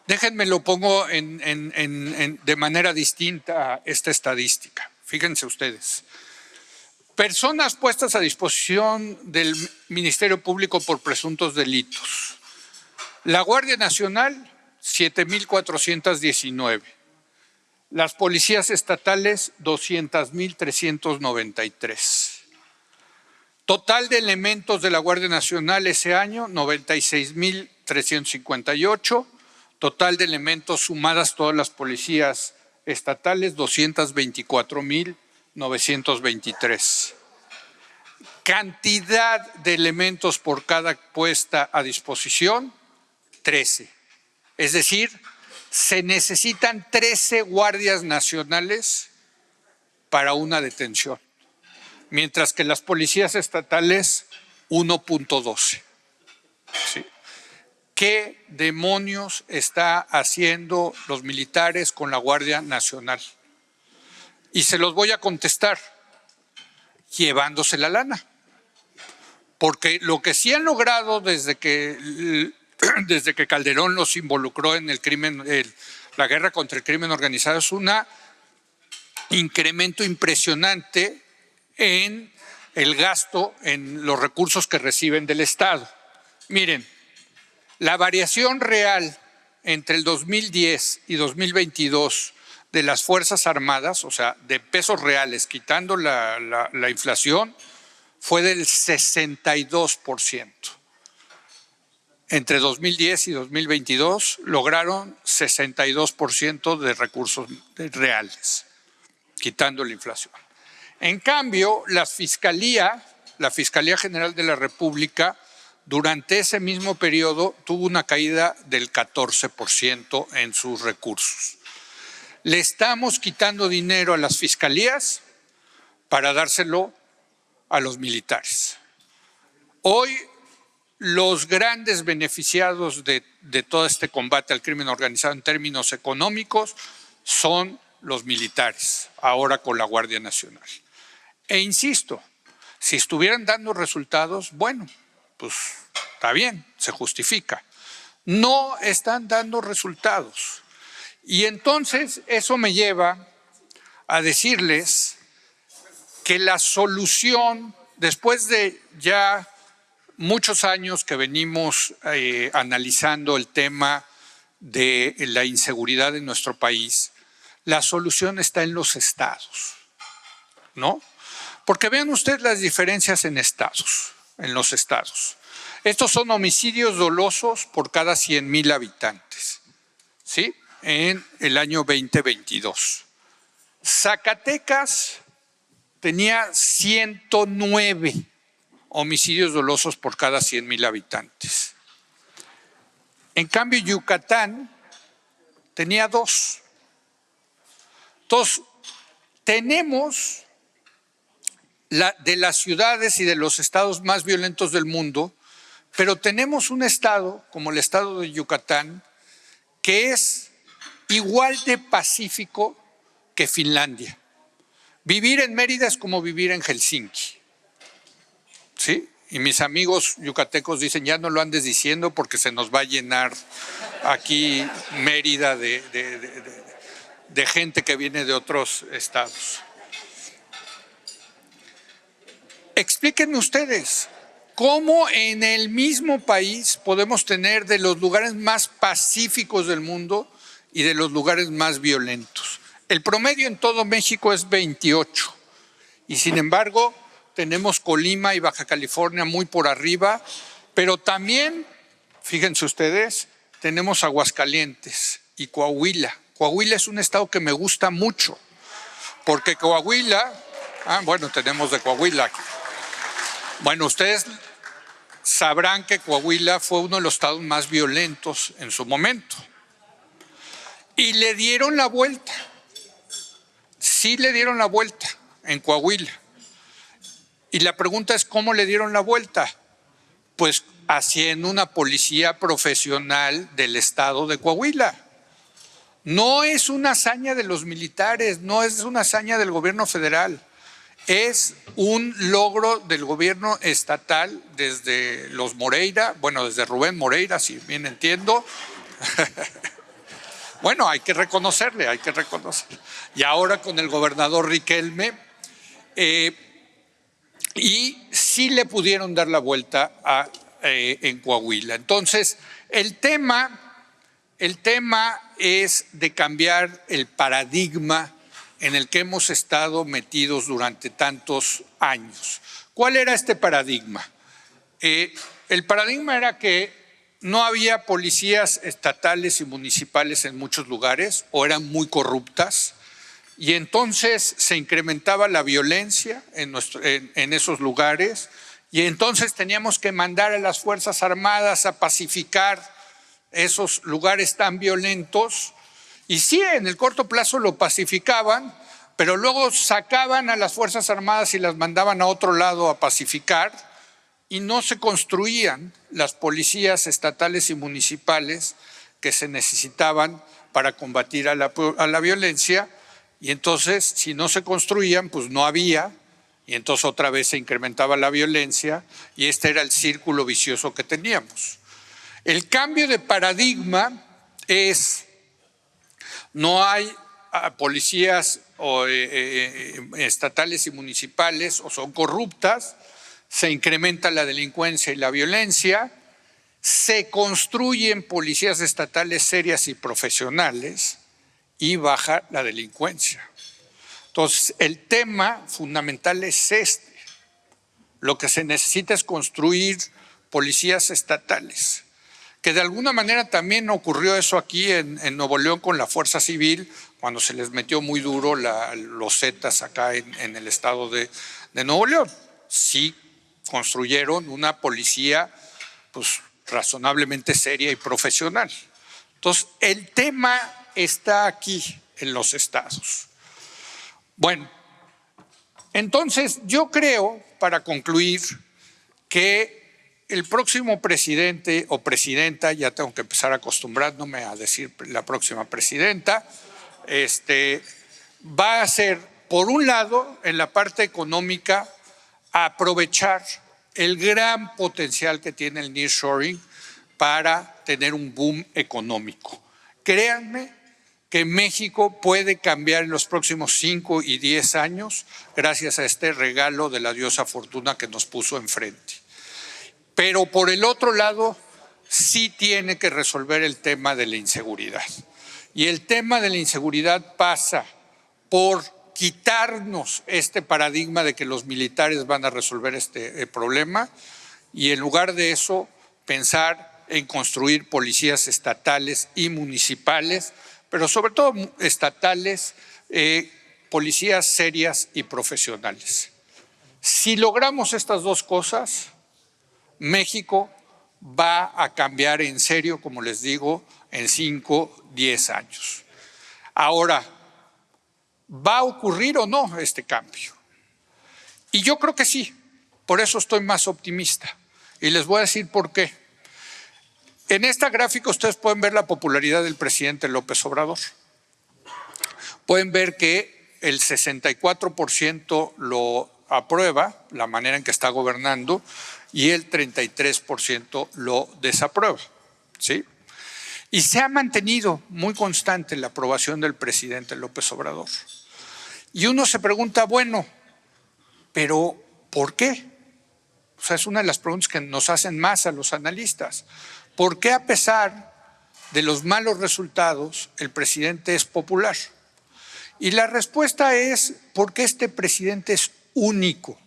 S3: Déjenme lo pongo de manera distinta a esta estadística. Fíjense ustedes. Personas puestas a disposición del Ministerio Público por presuntos delitos. La Guardia Nacional, 7,419. Las policías estatales, 200,393. Total de elementos de la Guardia Nacional ese año, 96,358. Total de elementos sumadas todas las policías estatales, 224,000 923. Cantidad de elementos por cada puesta a disposición, 13. Es decir, se necesitan 13 guardias nacionales para una detención, mientras que las policías estatales 1.12. ¿Sí? ¿Qué demonios está haciendo los militares con la Guardia Nacional? Y se los voy a contestar, llevándose la lana. Porque lo que sí han logrado desde que Calderón los involucró en el crimen, la guerra contra el crimen organizado, es un incremento impresionante en el gasto, en los recursos que reciben del Estado. Miren, la variación real entre el 2010 y 2022 de las Fuerzas Armadas, o sea, de pesos reales, quitando la inflación, fue del 62%. Entre 2010 y 2022 lograron 62% de recursos reales, quitando la inflación. En cambio, la Fiscalía General de la República, durante ese mismo periodo tuvo una caída del 14% en sus recursos. Le estamos quitando dinero a las fiscalías para dárselo a los militares. Hoy los grandes beneficiados de todo este combate al crimen organizado en términos económicos son los militares, ahora con la Guardia Nacional. E insisto, si estuvieran dando resultados, bueno, pues está bien, se justifica. No están dando resultados. Y entonces eso me lleva a decirles que la solución, después de ya muchos años que venimos analizando el tema de la inseguridad en nuestro país, la solución está en los estados, ¿no? Porque vean ustedes las diferencias en los estados. Estos son homicidios dolosos por cada 100,000 habitantes, ¿sí? En el año 2022. Zacatecas tenía 109 homicidios dolosos por cada 100,000 habitantes. En cambio, Yucatán tenía 2. Entonces, tenemos de las ciudades y de los estados más violentos del mundo, pero tenemos un estado, como el estado de Yucatán, que es igual de pacífico que Finlandia. Vivir en Mérida es como vivir en Helsinki, ¿sí? Y mis amigos yucatecos dicen, ya no lo andes diciendo porque se nos va a llenar aquí Mérida de gente que viene de otros estados. Explíquenme ustedes, ¿cómo en el mismo país podemos tener de los lugares más pacíficos del mundo y de los lugares más violentos? El promedio en todo México es 28 y sin embargo tenemos Colima y Baja California muy por arriba, pero también, fíjense ustedes, tenemos Aguascalientes y Coahuila. Coahuila es un estado que me gusta mucho, porque Coahuila, bueno, tenemos de Coahuila aquí. Bueno, ustedes sabrán que Coahuila fue uno de los estados más violentos en su momento. Y le dieron la vuelta. Sí le dieron la vuelta en Coahuila. Y la pregunta es, ¿cómo le dieron la vuelta? Pues haciendo una policía profesional del estado de Coahuila. No es una hazaña de los militares, no es una hazaña del gobierno federal. Es un logro del gobierno estatal desde los Moreira, bueno, desde Rubén Moreira, si bien entiendo. Bueno, hay que reconocerle. Y ahora con el gobernador Riquelme, y sí le pudieron dar la vuelta en Coahuila. Entonces, el tema es de cambiar el paradigma en el que hemos estado metidos durante tantos años. ¿Cuál era este paradigma? El paradigma era que no había policías estatales y municipales en muchos lugares o eran muy corruptas, y entonces se incrementaba la violencia en esos lugares, y entonces teníamos que mandar a las Fuerzas Armadas a pacificar esos lugares tan violentos. Y sí, en el corto plazo lo pacificaban, pero luego sacaban a las Fuerzas Armadas y las mandaban a otro lado a pacificar, y no se construían las policías estatales y municipales que se necesitaban para combatir a la violencia. Y entonces, si no se construían, pues no había, y entonces otra vez se incrementaba la violencia, y este era el círculo vicioso que teníamos. El cambio de paradigma es: no hay policías estatales y municipales, o son corruptas, se incrementa la delincuencia y la violencia, se construyen policías estatales serias y profesionales y baja la delincuencia. Entonces, el tema fundamental es este. Lo que se necesita es construir policías estatales, que de alguna manera también ocurrió eso aquí en Nuevo León con la Fuerza Civil, cuando se les metió muy duro los Zetas acá en el estado de Nuevo León. Sí construyeron una policía pues razonablemente seria y profesional. Entonces, el tema está aquí en los estados. Bueno, entonces yo creo, para concluir, que el próximo presidente o presidenta, ya tengo que empezar acostumbrándome a decir la próxima presidenta, va a ser, por un lado, en la parte económica, aprovechar el gran potencial que tiene el nearshoring para tener un boom económico. Créanme que México puede cambiar en los próximos 5 y 10 años gracias a este regalo de la diosa Fortuna que nos puso enfrente. Pero por el otro lado, sí tiene que resolver el tema de la inseguridad. Y el tema de la inseguridad pasa por quitarnos este paradigma de que los militares van a resolver este problema, y en lugar de eso pensar en construir policías estatales y municipales, pero sobre todo estatales, policías serias y profesionales. Si logramos estas dos cosas, México va a cambiar en serio, como les digo, en 5, 10 años. Ahora, ¿va a ocurrir o no este cambio? Y yo creo que sí, por eso estoy más optimista. Y les voy a decir por qué. En esta gráfica ustedes pueden ver la popularidad del presidente López Obrador. Pueden ver que el 64% lo aprueba, la manera en que está gobernando, y el 33% lo desaprueba, ¿sí? Y se ha mantenido muy constante la aprobación del presidente López Obrador. Y uno se pregunta, bueno, ¿pero por qué? O sea, es una de las preguntas que nos hacen más a los analistas. ¿Por qué, a pesar de los malos resultados, el presidente es popular? Y la respuesta es porque este presidente es único,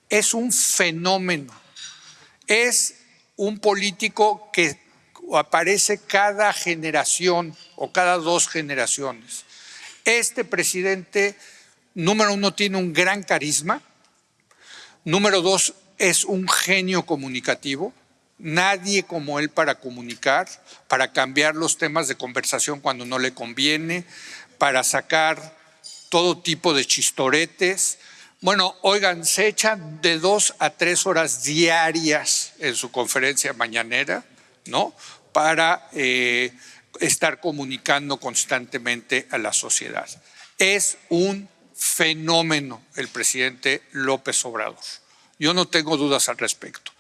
S3: es un fenómeno, es un político que aparece cada generación o cada 2 generaciones. Este presidente, número 1, tiene un gran carisma. Número 2, es un genio comunicativo. Nadie como él para comunicar, para cambiar los temas de conversación cuando no le conviene, para sacar todo tipo de chistoretes. Bueno, oigan, se echan de 2 a 3 horas diarias en su conferencia mañanera, ¿no? Para estar comunicando constantemente a la sociedad. Es un fenómeno el presidente López Obrador. Yo no tengo dudas al respecto.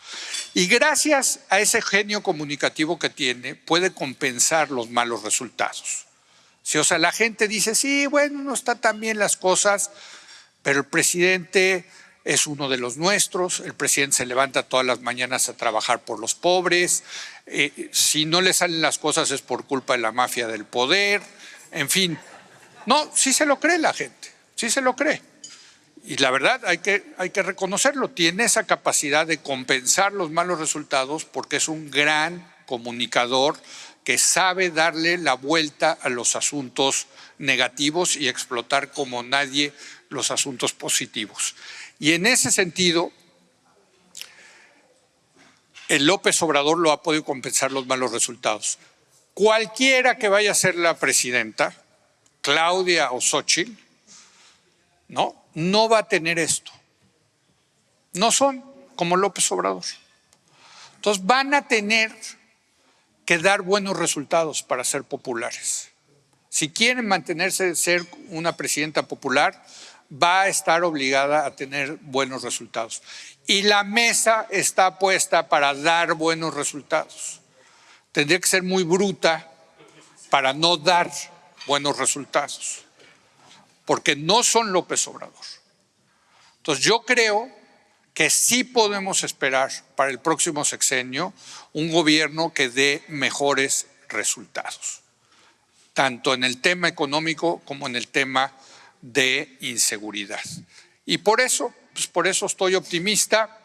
S3: Y gracias a ese genio comunicativo que tiene, puede compensar los malos resultados. Sí, o sea, la gente dice, sí, bueno, no están tan bien las cosas, pero el presidente es uno de los nuestros, el presidente se levanta todas las mañanas a trabajar por los pobres, si no le salen las cosas es por culpa de la mafia del poder, en fin. No, sí se lo cree la gente, sí se lo cree. Y la verdad hay que reconocerlo, tiene esa capacidad de compensar los malos resultados porque es un gran comunicador que sabe darle la vuelta a los asuntos negativos y explotar como nadie los asuntos positivos. Y en ese sentido, el López Obrador lo ha podido compensar los malos resultados. Cualquiera que vaya a ser la presidenta, Claudia o Xóchitl, no va a tener esto. No son como López Obrador. Entonces van a tener que dar buenos resultados para ser populares. Si quieren mantenerse, ser una presidenta popular, va a estar obligada a tener buenos resultados. Y la mesa está puesta para dar buenos resultados. Tendría que ser muy bruta para no dar buenos resultados, porque no son López Obrador. Entonces yo creo que sí podemos esperar para el próximo sexenio un gobierno que dé mejores resultados, tanto en el tema económico como en el tema de inseguridad. Y por eso estoy optimista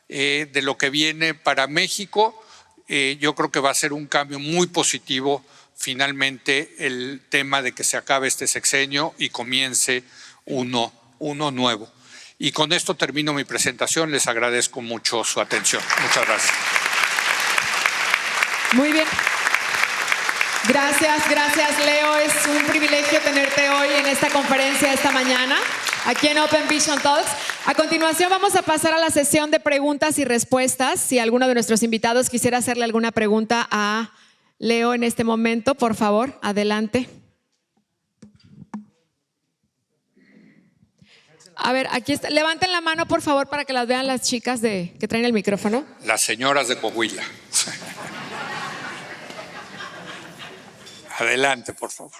S3: de lo que viene para México. Yo creo que va a ser un cambio muy positivo finalmente el tema de que se acabe este sexenio y comience uno nuevo. Y con esto termino mi presentación. Les agradezco mucho su atención. Muchas gracias.
S2: Muy bien. Gracias, Leo. Es un privilegio tenerte hoy en esta conferencia esta mañana, aquí en Open Vision Talks. A continuación vamos a pasar a la sesión de preguntas y respuestas. Si alguno de nuestros invitados quisiera hacerle alguna pregunta a Leo en este momento, por favor, adelante. A ver, aquí está. Levanten la mano, por favor, para que las vean las chicas que traen el micrófono.
S3: Las señoras de Coahuila. Adelante, por favor.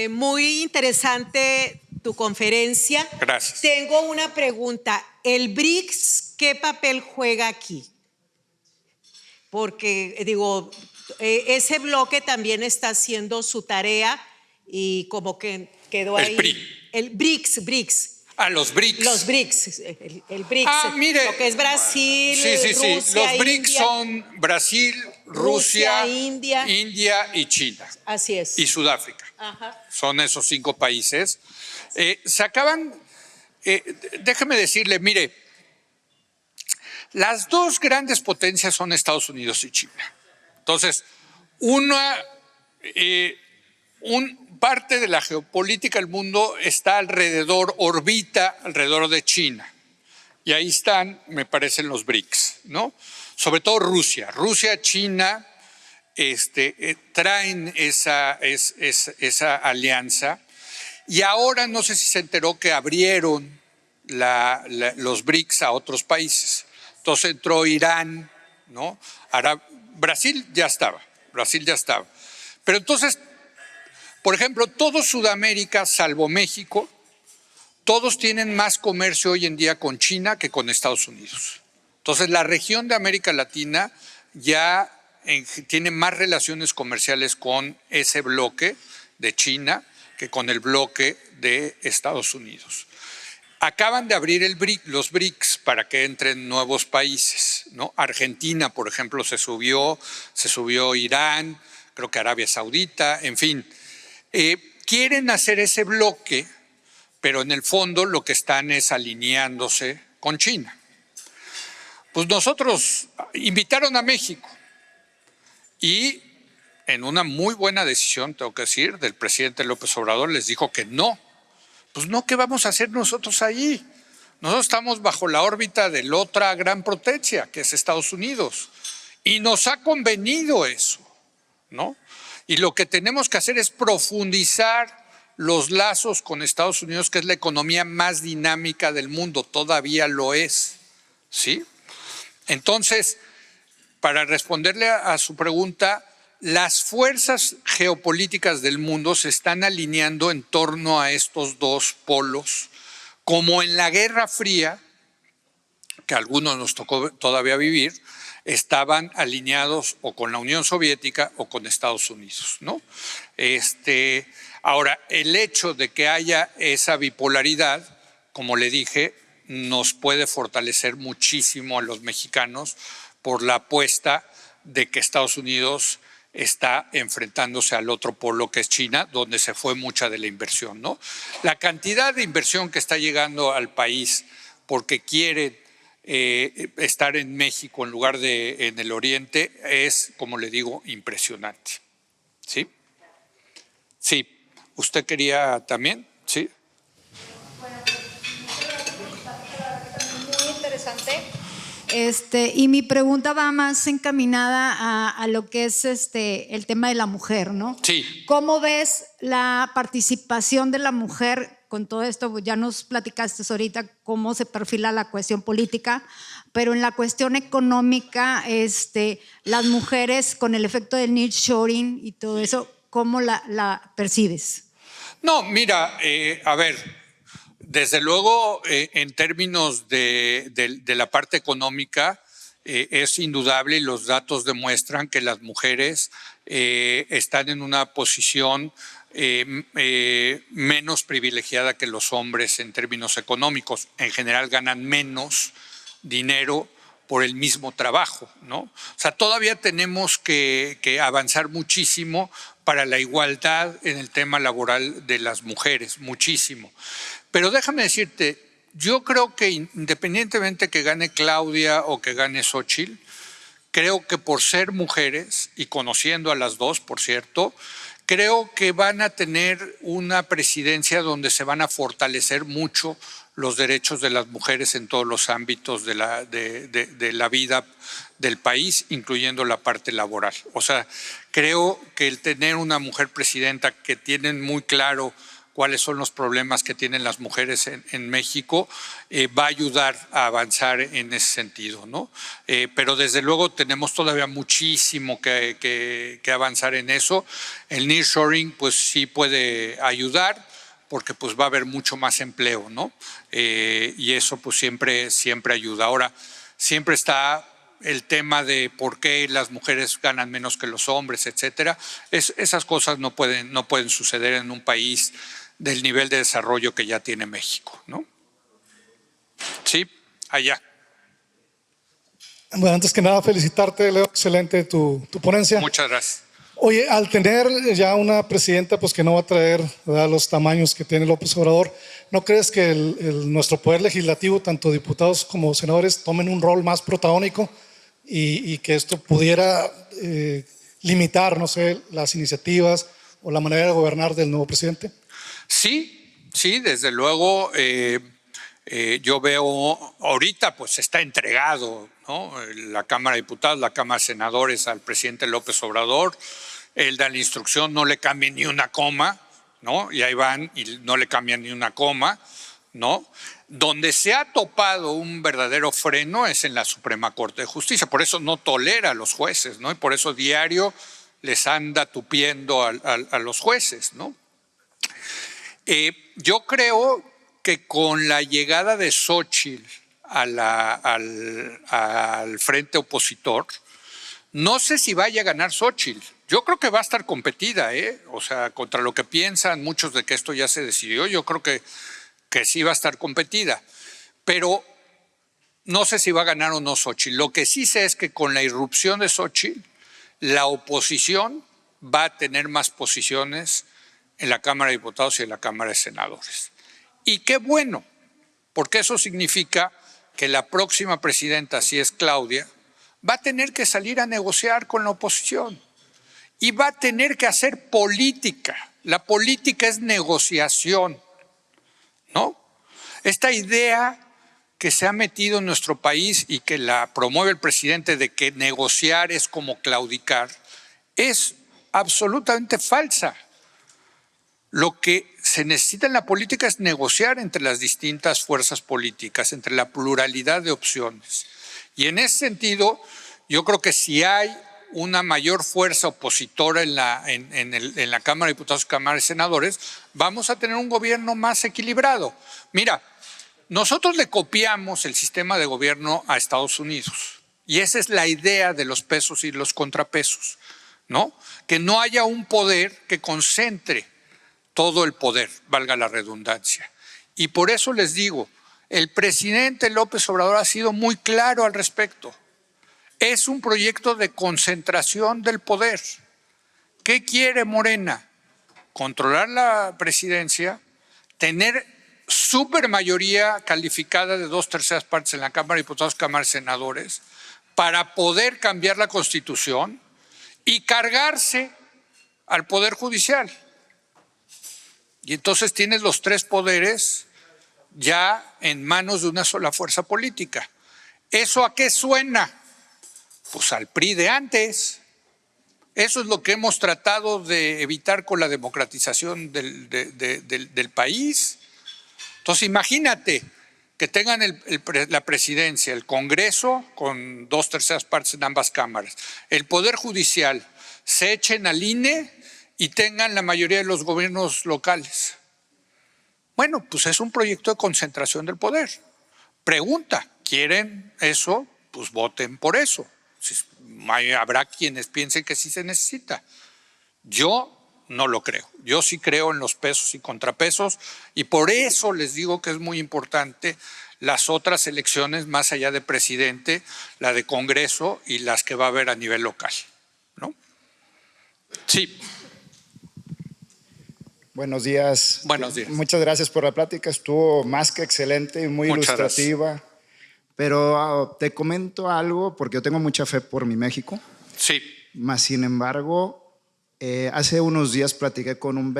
S4: Muy interesante tu conferencia.
S3: Gracias.
S4: Tengo una pregunta. ¿El BRICS qué papel juega aquí? Porque, ese bloque también está haciendo su tarea y como que quedó ahí.
S3: El PRI.
S4: El BRICS.
S3: Ah, los BRICS.
S4: Los BRICS. El BRICS.
S3: Ah, mire.
S4: Lo que es Brasil,
S3: sí.
S4: Rusia,
S3: los BRICS
S4: India,
S3: son Brasil, Rusia,
S4: India
S3: y China.
S4: Así es.
S3: Y Sudáfrica.
S4: Ajá.
S3: Son esos 5 países. Se acaban, déjeme decirle, mire, las 2 grandes potencias son Estados Unidos y China. Entonces, parte de la geopolítica del mundo orbita alrededor de China. Y ahí están, me parecen, los BRICS, ¿no? Sobre todo Rusia. Rusia, China, traen esa alianza. Y ahora no sé si se enteró que abrieron los BRICS a otros países. Entonces entró Irán, ¿no? Brasil ya estaba. Pero entonces, por ejemplo, todo Sudamérica, salvo México, todos tienen más comercio hoy en día con China que con Estados Unidos. Entonces, la región de América Latina ya tiene más relaciones comerciales con ese bloque de China que con el bloque de Estados Unidos. Acaban de abrir los BRICS para que entren nuevos países, ¿no? Argentina, por ejemplo, se subió Irán, creo que Arabia Saudita, en fin. Quieren hacer ese bloque, pero en el fondo lo que están es alineándose con China. Pues nosotros invitaron a México y en una muy buena decisión, tengo que decir, del presidente López Obrador, les dijo que no. Pues no, ¿qué vamos a hacer nosotros allí? Nosotros estamos bajo la órbita de la otra gran potencia, que es Estados Unidos. Y nos ha convenido eso, ¿no? Y lo que tenemos que hacer es profundizar los lazos con Estados Unidos, que es la economía más dinámica del mundo, todavía lo es, ¿sí? Entonces, para responderle a su pregunta, las fuerzas geopolíticas del mundo se están alineando en torno a estos 2 polos, como en la Guerra Fría, que a algunos nos tocó todavía vivir, estaban alineados o con la Unión Soviética o con Estados Unidos, ¿no? Ahora, el hecho de que haya esa bipolaridad, como le dije, nos puede fortalecer muchísimo a los mexicanos, por la apuesta de que Estados Unidos está enfrentándose al otro polo que es China, donde se fue mucha de la inversión, ¿no? La cantidad de inversión que está llegando al país porque quieren estar en México en lugar de en el Oriente es, como le digo, impresionante. ¿Sí? Sí. ¿Usted quería también? Sí.
S5: Muy interesante. Y mi pregunta va más encaminada a lo que es el tema de la mujer, ¿no?
S3: Sí.
S5: ¿Cómo ves la participación de la mujer con todo esto? Ya nos platicaste ahorita cómo se perfila la cuestión política, pero en la cuestión económica, las mujeres con el efecto del nearshoring y todo eso, ¿cómo la percibes?
S3: No, mira, a ver. Desde luego, en términos de la parte económica, es indudable y los datos demuestran que las mujeres están en una posición menos privilegiada que los hombres en términos económicos. En general ganan menos dinero por el mismo trabajo, ¿no? O sea, todavía tenemos que avanzar muchísimo para la igualdad en el tema laboral de las mujeres, muchísimo. Pero déjame decirte, yo creo que independientemente que gane Claudia o que gane Xóchitl, creo que por ser mujeres, y conociendo a las dos, por cierto, creo que van a tener una presidencia donde se van a fortalecer mucho los derechos de las mujeres en todos los ámbitos de la vida del país, incluyendo la parte laboral. O sea, creo que el tener una mujer presidenta que tienen muy claro cuáles son los problemas que tienen las mujeres en México, va a ayudar a avanzar en ese sentido, ¿no? Pero desde luego tenemos todavía muchísimo que avanzar en eso. El nearshoring pues sí puede ayudar porque pues va a haber mucho más empleo, ¿no? Y eso pues siempre ayuda. Ahora, siempre está el tema de por qué las mujeres ganan menos que los hombres, etcétera. Esas cosas no pueden suceder en un país del nivel de desarrollo que ya tiene México, ¿no? Sí, allá.
S6: Bueno, antes que nada, felicitarte, Leo, excelente tu ponencia.
S3: Muchas gracias.
S6: Oye, al tener ya una presidenta pues que no va a traer, ¿verdad?, los tamaños que tiene López Obrador, ¿no crees que nuestro poder legislativo, tanto diputados como senadores, tomen un rol más protagónico y que esto pudiera limitar, no sé, las iniciativas o la manera de gobernar del nuevo presidente?
S3: Sí, desde luego. Yo veo ahorita pues está entregado, ¿no?, la Cámara de Diputados, la Cámara de Senadores al presidente López Obrador. Él da la instrucción, no le cambien ni una coma, ¿no? Y ahí van y no le cambian ni una coma, ¿no? Donde se ha topado un verdadero freno es en la Suprema Corte de Justicia. Por eso no tolera a los jueces, ¿no? Y por eso diario les anda tupiendo a los jueces, ¿no? Yo creo que con la llegada de Xóchitl al frente opositor, no sé si vaya a ganar Xóchitl. Yo creo que va a estar competida, o sea, contra lo que piensan muchos de que esto ya se decidió, yo creo que sí va a estar competida. Pero no sé si va a ganar o no Xóchitl. Lo que sí sé es que con la irrupción de Xóchitl, la oposición va a tener más posiciones en la Cámara de Diputados y en la Cámara de Senadores. Y qué bueno, porque eso significa que la próxima presidenta, si es Claudia, va a tener que salir a negociar con la oposición y va a tener que hacer política. La política es negociación, ¿no? Esta idea que se ha metido en nuestro país y que la promueve el presidente de que negociar es como claudicar, es absolutamente falsa. Lo que se necesita en la política es negociar entre las distintas fuerzas políticas, entre la pluralidad de opciones. Y en ese sentido, yo creo que si hay una mayor fuerza opositora en la Cámara de Diputados y Cámara de Senadores, vamos a tener un gobierno más equilibrado. Mira, nosotros le copiamos el sistema de gobierno a Estados Unidos y esa es la idea de los pesos y los contrapesos, ¿no? Que no haya un poder que concentre todo el poder, valga la redundancia. Y por eso les digo, el presidente López Obrador ha sido muy claro al respecto. Es un proyecto de concentración del poder. ¿Qué quiere Morena? Controlar la presidencia, tener supermayoría calificada de 2/3 partes en la Cámara de Diputados, Cámara de Senadores, para poder cambiar la Constitución y cargarse al Poder Judicial. Y entonces tienes los 3 poderes ya en manos de una sola fuerza política. ¿Eso a qué suena? Pues al PRI de antes. Eso es lo que hemos tratado de evitar con la democratización del país. Entonces imagínate que tengan la presidencia, el Congreso con 2/3 partes en ambas cámaras, el Poder Judicial, se echen al INE y tengan la mayoría de los gobiernos locales. Bueno, pues es un proyecto de concentración del poder. Pregunta, ¿quieren eso? Pues voten por eso. Habrá quienes piensen que sí se necesita. Yo no lo creo. Yo sí creo en los pesos y contrapesos y por eso les digo que es muy importante las otras elecciones más allá de presidente, la de Congreso y las que va a haber a nivel local, ¿no? Sí.
S7: Buenos días.
S3: Buenos días.
S7: Muchas gracias por la plática. Estuvo más que excelente y muy
S3: Muchas
S7: ilustrativa. Gracias. Pero te comento algo porque yo tengo mucha fe por mi México.
S3: Sí.
S7: Más sin embargo, hace unos días platiqué con un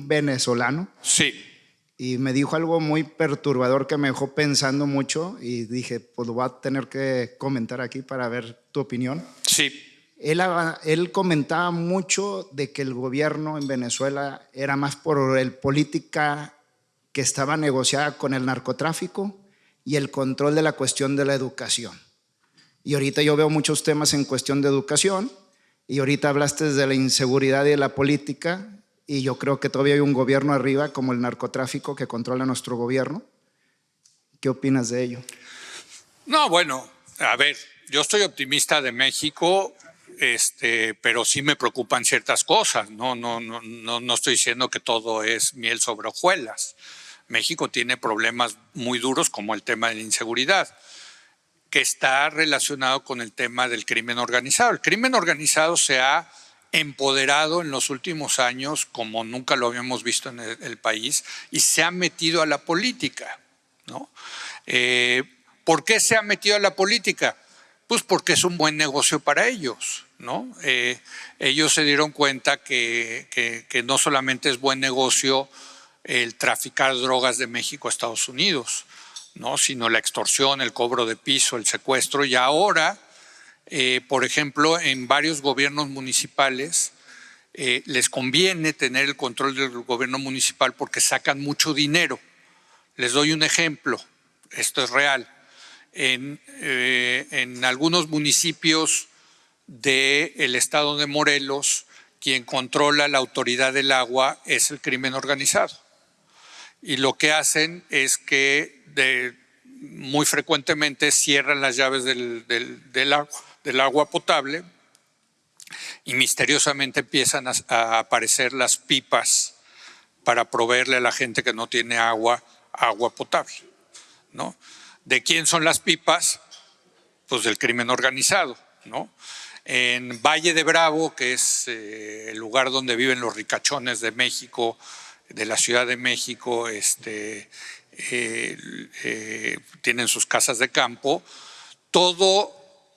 S7: venezolano.
S3: Sí.
S7: Y me dijo algo muy perturbador que me dejó pensando mucho y dije, pues lo voy a tener que comentar aquí para ver tu opinión.
S3: Sí.
S7: Él comentaba mucho de que el gobierno en Venezuela era más por el política que estaba negociada con el narcotráfico y el control de la cuestión de la educación. Y ahorita yo veo muchos temas en cuestión de educación y ahorita hablaste de la inseguridad y de la política y yo creo que todavía hay un gobierno arriba como el narcotráfico que controla nuestro gobierno. ¿Qué opinas de ello?
S3: No, bueno, a ver, yo estoy optimista de México, pero sí me preocupan ciertas cosas. No estoy diciendo que todo es miel sobre hojuelas. México tiene problemas muy duros como el tema de la inseguridad, que está relacionado con el tema del crimen organizado. El crimen organizado se ha empoderado en los últimos años como nunca lo habíamos visto en el país y se ha metido a la política, ¿no? ¿Por qué se ha metido a la política? Pues porque es un buen negocio para ellos, ¿no? Ellos se dieron cuenta que no solamente es buen negocio el traficar drogas de México a Estados Unidos, ¿no? Sino la extorsión, el cobro de piso, el secuestro. Y ahora, por ejemplo, en varios gobiernos municipales les conviene tener el control del gobierno municipal porque sacan mucho dinero. Les doy un ejemplo, esto es real. En algunos municipios del estado de Morelos, quien controla la autoridad del agua es el crimen organizado. Y lo que hacen es que muy frecuentemente cierran las llaves del agua potable y misteriosamente empiezan a aparecer las pipas para proveerle a la gente que no tiene agua potable, ¿no? ¿De quién son las pipas? Pues del crimen organizado, ¿no? En Valle de Bravo, que es el lugar donde viven los ricachones de México, de la Ciudad de México, tienen sus casas de campo, todo,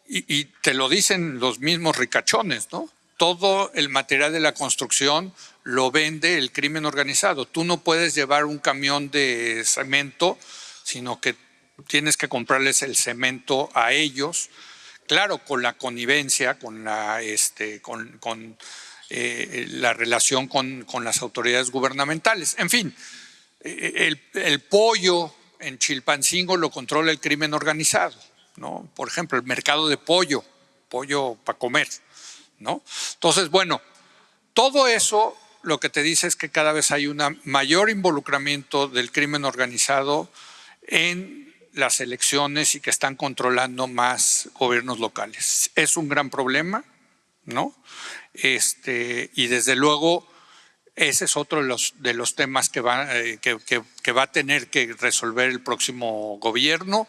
S3: y te lo dicen los mismos ricachones, ¿no? Todo el material de la construcción lo vende el crimen organizado. Tú no puedes llevar un camión de cemento, sino que tienes que comprarles el cemento a ellos, claro, con la connivencia, con la relación con las autoridades gubernamentales. En fin, el pollo en Chilpancingo lo controla el crimen organizado, ¿no? Por ejemplo, el mercado de pollo para comer, ¿no? Entonces, bueno, todo eso lo que te dice es que cada vez hay un mayor involucramiento del crimen organizado en las elecciones y que están controlando más gobiernos locales. Es un gran problema, ¿no? Y desde luego ese es otro de los temas que va a tener que resolver el próximo gobierno.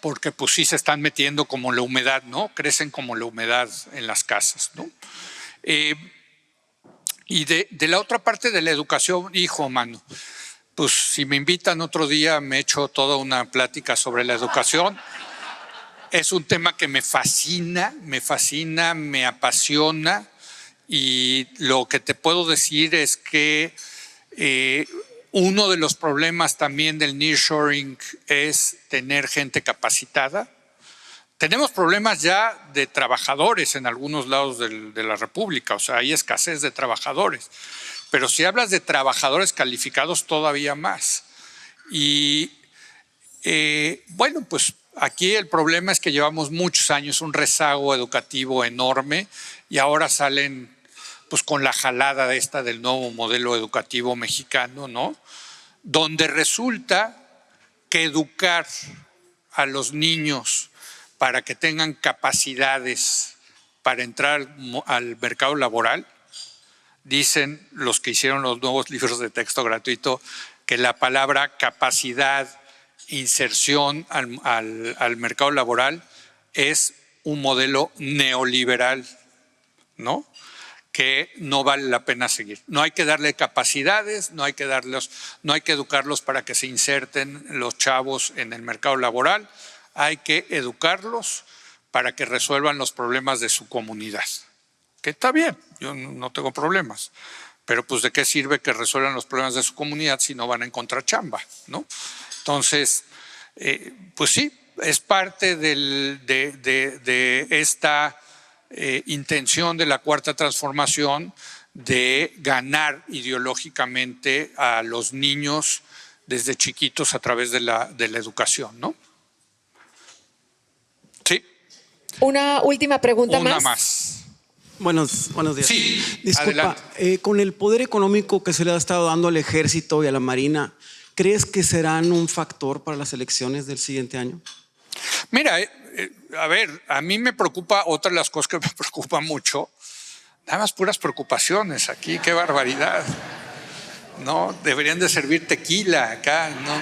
S3: porque pues sí se están metiendo como la humedad, ¿no? Crecen como la humedad en las casas, ¿no? Y de la otra parte de la educación, hijo, mano, pues si me invitan otro día me echo toda una plática sobre la educación. Es un tema que me fascina, me apasiona, y lo que te puedo decir es que uno de los problemas también del nearshoring es tener gente capacitada. Tenemos problemas ya de trabajadores en algunos lados de la República, o sea, hay escasez de trabajadores. Pero si hablas de trabajadores calificados, todavía más. Y bueno, pues aquí el problema es que llevamos muchos años, un rezago educativo enorme, y ahora salen pues con la jalada del nuevo modelo educativo mexicano, ¿no? Donde resulta que educar a los niños para que tengan capacidades para entrar al mercado laboral, dicen los que hicieron los nuevos libros de texto gratuito, que la palabra capacidad, inserción al mercado laboral es un modelo neoliberal, ¿no? Que no vale la pena seguir. No hay que darle capacidades, no hay que educarlos para que se inserten los chavos en el mercado laboral, hay que educarlos para que resuelvan los problemas de su comunidad. Que está bien, yo no tengo problemas, pero pues de qué sirve que resuelvan los problemas de su comunidad si no van a encontrar chamba, ¿no? Entonces, pues sí, es parte de esta intención de la Cuarta Transformación de ganar ideológicamente a los niños desde chiquitos a través de la educación, ¿no? Sí.
S2: Una última pregunta
S3: Una
S2: más.
S3: más.
S8: Buenos días.
S3: Sí,
S8: disculpa,
S3: adelante.
S8: con el poder económico que se le ha estado dando al Ejército y a la Marina, ¿crees que serán un factor para las elecciones del siguiente año?
S3: Mira, a ver, a mí me preocupa, otra de las cosas que me preocupa mucho, nada más puras preocupaciones aquí, qué barbaridad. No, deberían de servir tequila acá, ¿no?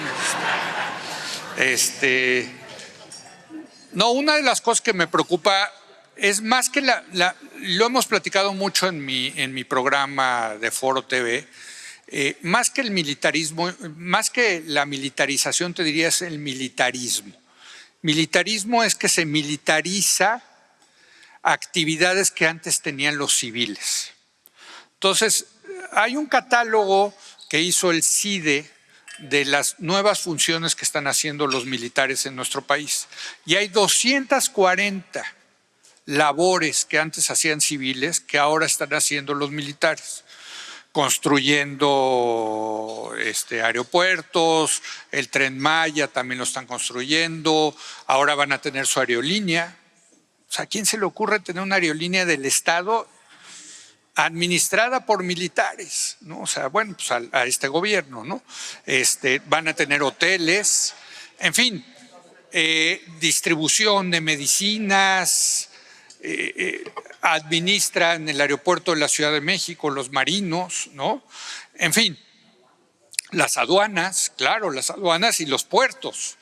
S3: No, una de las cosas que me preocupa es más que lo hemos platicado mucho en mi programa de Foro TV, más que el militarismo, más que la militarización, te diría es el militarismo. Militarismo es que se militariza actividades que antes tenían los civiles. Entonces, hay un catálogo que hizo el CIDE de las nuevas funciones que están haciendo los militares en nuestro país. Y hay 240 labores que antes hacían civiles que ahora están haciendo los militares. Construyendo aeropuertos, el Tren Maya también lo están construyendo, ahora van a tener su aerolínea. O sea, ¿a quién se le ocurre tener una aerolínea del Estado administrada por militares, ¿no? O sea, bueno, pues a este gobierno, ¿no? Van a tener hoteles, en fin, distribución de medicinas, administran el aeropuerto de la Ciudad de México, los marinos, ¿no? En fin, las aduanas, claro, las aduanas y los puertos.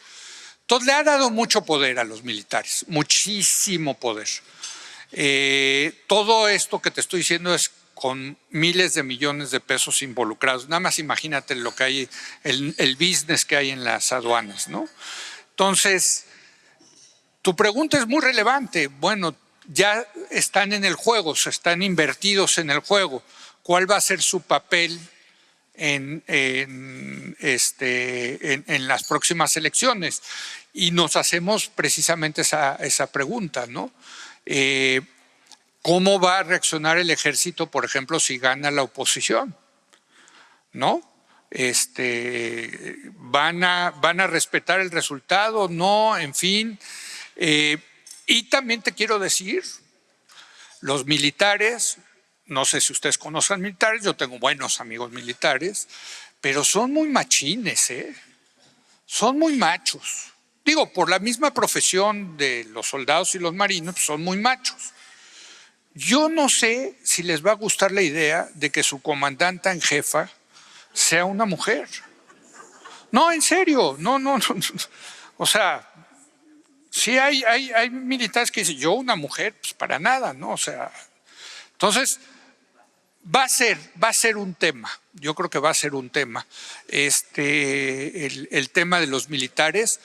S3: Entonces le ha dado mucho poder a los militares, muchísimo poder. Todo esto que te estoy diciendo es con miles de millones de pesos involucrados. Nada más imagínate lo que hay, el business que hay en las aduanas, ¿no? Entonces, tu pregunta es muy relevante. Bueno, ya están en el juego, se están invertidos en el juego. ¿Cuál va a ser su papel en las próximas elecciones? Y nos hacemos precisamente esa pregunta, ¿no? ¿Cómo va a reaccionar el ejército, por ejemplo, si gana la oposición? ¿No? ¿Van a respetar el resultado? No, en fin. Y también te quiero decir, los militares, no sé si ustedes conocen militares, yo tengo buenos amigos militares, pero son muy machines, son muy machos. Digo, por la misma profesión de los soldados y los marinos, pues son muy machos. Yo no sé si les va a gustar la idea de que su comandante en jefa sea una mujer. No, en serio, no. O sea, Sí hay militares que dicen, yo una mujer, pues para nada, ¿no? O sea, entonces va a ser un tema. Yo creo que va a ser un tema. El tema de los militares.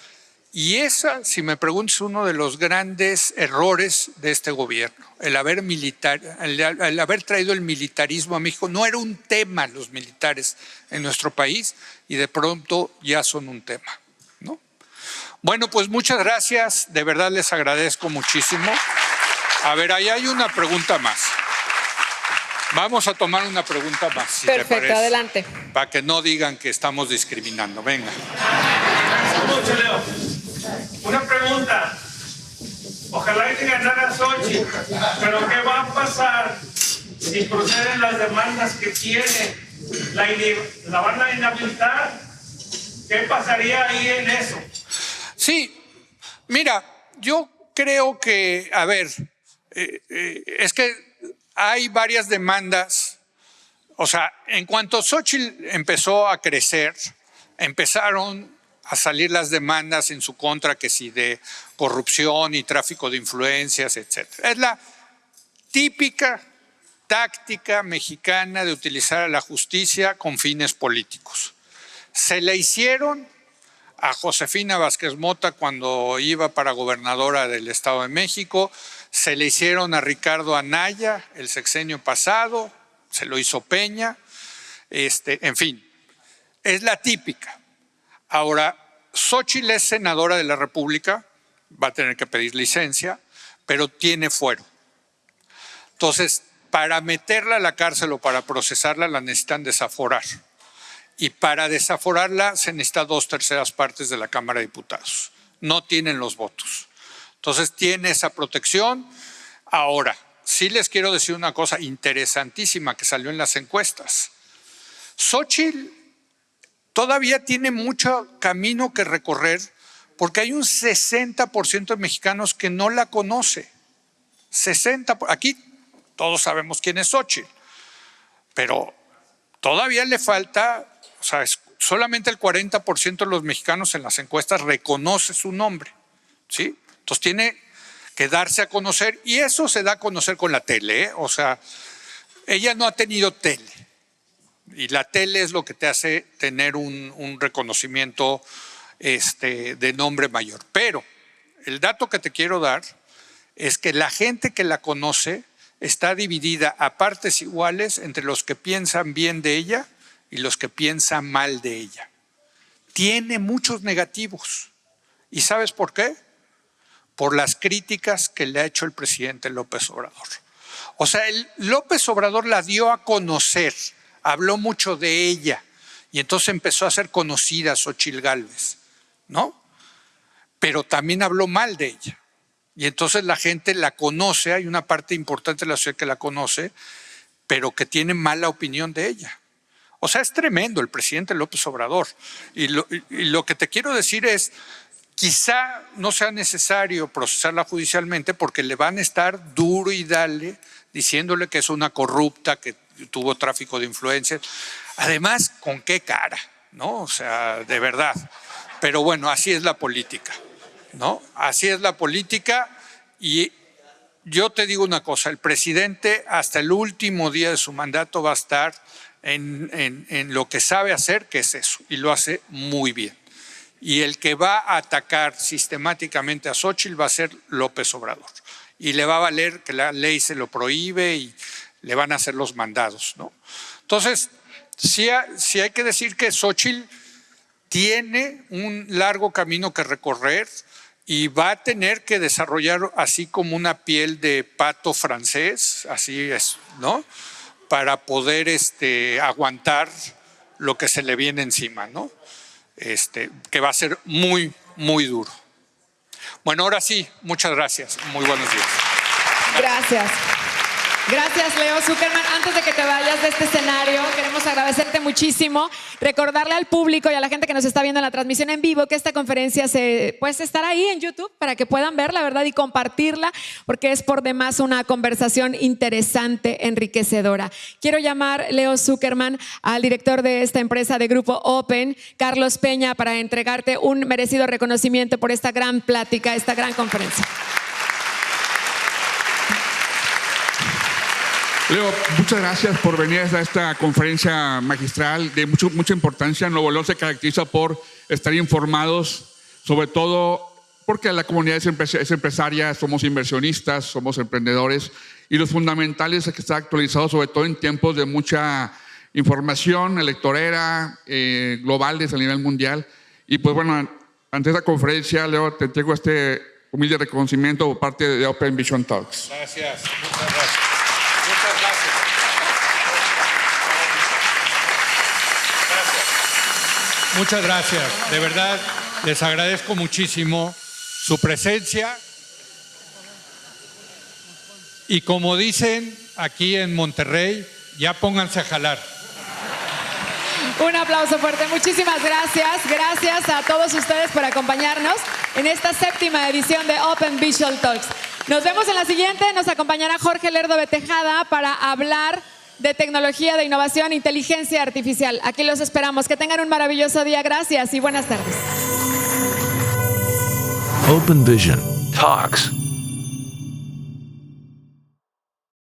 S3: Y esa, si me preguntas, es uno de los grandes errores de este gobierno. El haber traído el militarismo a México. No era un tema los militares en nuestro país y de pronto ya son un tema, ¿no? Bueno, pues muchas gracias. De verdad les agradezco muchísimo. A ver, ahí hay una pregunta más. Vamos a tomar una pregunta más, si te
S2: Perfecto,
S3: parece,
S2: adelante.
S3: para que no digan que estamos discriminando. Venga.
S9: Mucho, Leo. Una pregunta. Ojalá que ganara Xochitl, pero ¿qué va a pasar si proceden las demandas que tiene? ¿La van a inhabilitar? ¿Qué pasaría ahí en eso?
S3: Sí, mira, yo creo que, a ver, es que hay varias demandas. O sea, en cuanto Xochitl empezó a crecer, empezaron a salir las demandas en su contra, que sí, de corrupción y tráfico de influencias, etc. Es la típica táctica mexicana de utilizar a la justicia con fines políticos. Se le hicieron a Josefina Vázquez Mota cuando iba para gobernadora del Estado de México, se le hicieron a Ricardo Anaya el sexenio pasado, se lo hizo Peña, en fin, es la típica. Ahora, Xochitl es senadora de la República, va a tener que pedir licencia, pero tiene fuero. Entonces, para meterla a la cárcel o para procesarla la necesitan desaforar. Y para desaforarla se necesita 2/3 partes de la Cámara de Diputados. No tienen los votos. Entonces tiene esa protección. Ahora, sí les quiero decir una cosa interesantísima que salió en las encuestas. Xochitl todavía tiene mucho camino que recorrer porque hay un 60% de mexicanos que no la conoce. 60%. Aquí todos sabemos quién es Xochitl, pero todavía le falta, o sea, solamente el 40% de los mexicanos en las encuestas reconoce su nombre, ¿sí? Entonces tiene que darse a conocer y eso se da a conocer con la tele, ¿eh? O sea, ella no ha tenido tele y la tele es lo que te hace tener un reconocimiento de nombre mayor. Pero el dato que te quiero dar es que la gente que la conoce está dividida a partes iguales entre los que piensan bien de ella y los que piensan mal de ella. Tiene muchos negativos. ¿Y sabes por qué? Por las críticas que le ha hecho el presidente López Obrador. O sea, López Obrador la dio a conocer, habló mucho de ella y entonces empezó a ser conocida Xochitl Gálvez, ¿no? Pero también habló mal de ella. Y entonces la gente la conoce, hay una parte importante de la sociedad que la conoce, pero que tiene mala opinión de ella. O sea, es tremendo el presidente López Obrador. Y lo que te quiero decir es, quizá no sea necesario procesarla judicialmente porque le van a estar duro y dale diciéndole que es una corrupta, que tuvo tráfico de influencias. Además, ¿con qué cara? ¿No? O sea, de verdad. Pero bueno, así es la política, ¿no? Así es la política y yo te digo una cosa, el presidente hasta el último día de su mandato va a estar en lo que sabe hacer, que es eso, y lo hace muy bien. Y el que va a atacar sistemáticamente a Xochitl va a ser López Obrador. Y le va a valer que la ley se lo prohíbe y le van a hacer los mandados, ¿no? Entonces, sí hay que decir que Xochitl tiene un largo camino que recorrer y va a tener que desarrollar así como una piel de pato francés, así es, ¿no? Para poder aguantar lo que se le viene encima, ¿no? Que va a ser muy, muy duro. Bueno, ahora sí, muchas gracias. Muy buenos días.
S2: Gracias. Gracias, Leo Zuckerman. Antes de que te vayas de este escenario, queremos agradecerte muchísimo, recordarle al público y a la gente que nos está viendo en la transmisión en vivo que esta conferencia puede estar ahí en YouTube para que puedan verla, ¿verdad? Y compartirla, porque es por demás una conversación interesante, enriquecedora. Quiero llamar, Leo Zuckerman, al director de esta empresa de Grupo Open, Carlos Peña, para entregarte un merecido reconocimiento por esta gran plática, esta gran conferencia.
S10: Leo, muchas gracias por venir a esta conferencia magistral de mucha importancia. Nuevo León se caracteriza por estar informados, sobre todo porque la comunidad es empresaria, somos inversionistas, somos emprendedores, y lo fundamental es que está actualizado, sobre todo en tiempos de mucha información electorera, globales a nivel mundial. Y pues bueno, ante esta conferencia, Leo, te entrego este humilde reconocimiento por parte de Open Vision Talks.
S3: Gracias, muchas gracias. Muchas gracias. Muchas gracias. De verdad, les agradezco muchísimo su presencia. Y como dicen aquí en Monterrey, ya pónganse a jalar.
S2: Un aplauso fuerte. Muchísimas gracias. Gracias a todos ustedes por acompañarnos en esta 7ª edición de Open Visual Talks. Nos vemos en la siguiente. Nos acompañará Jorge Lerdo Betejada para hablar de tecnología, de innovación, inteligencia artificial. Aquí los esperamos. Que tengan un maravilloso día. Gracias y buenas tardes.
S1: Open Vision Talks.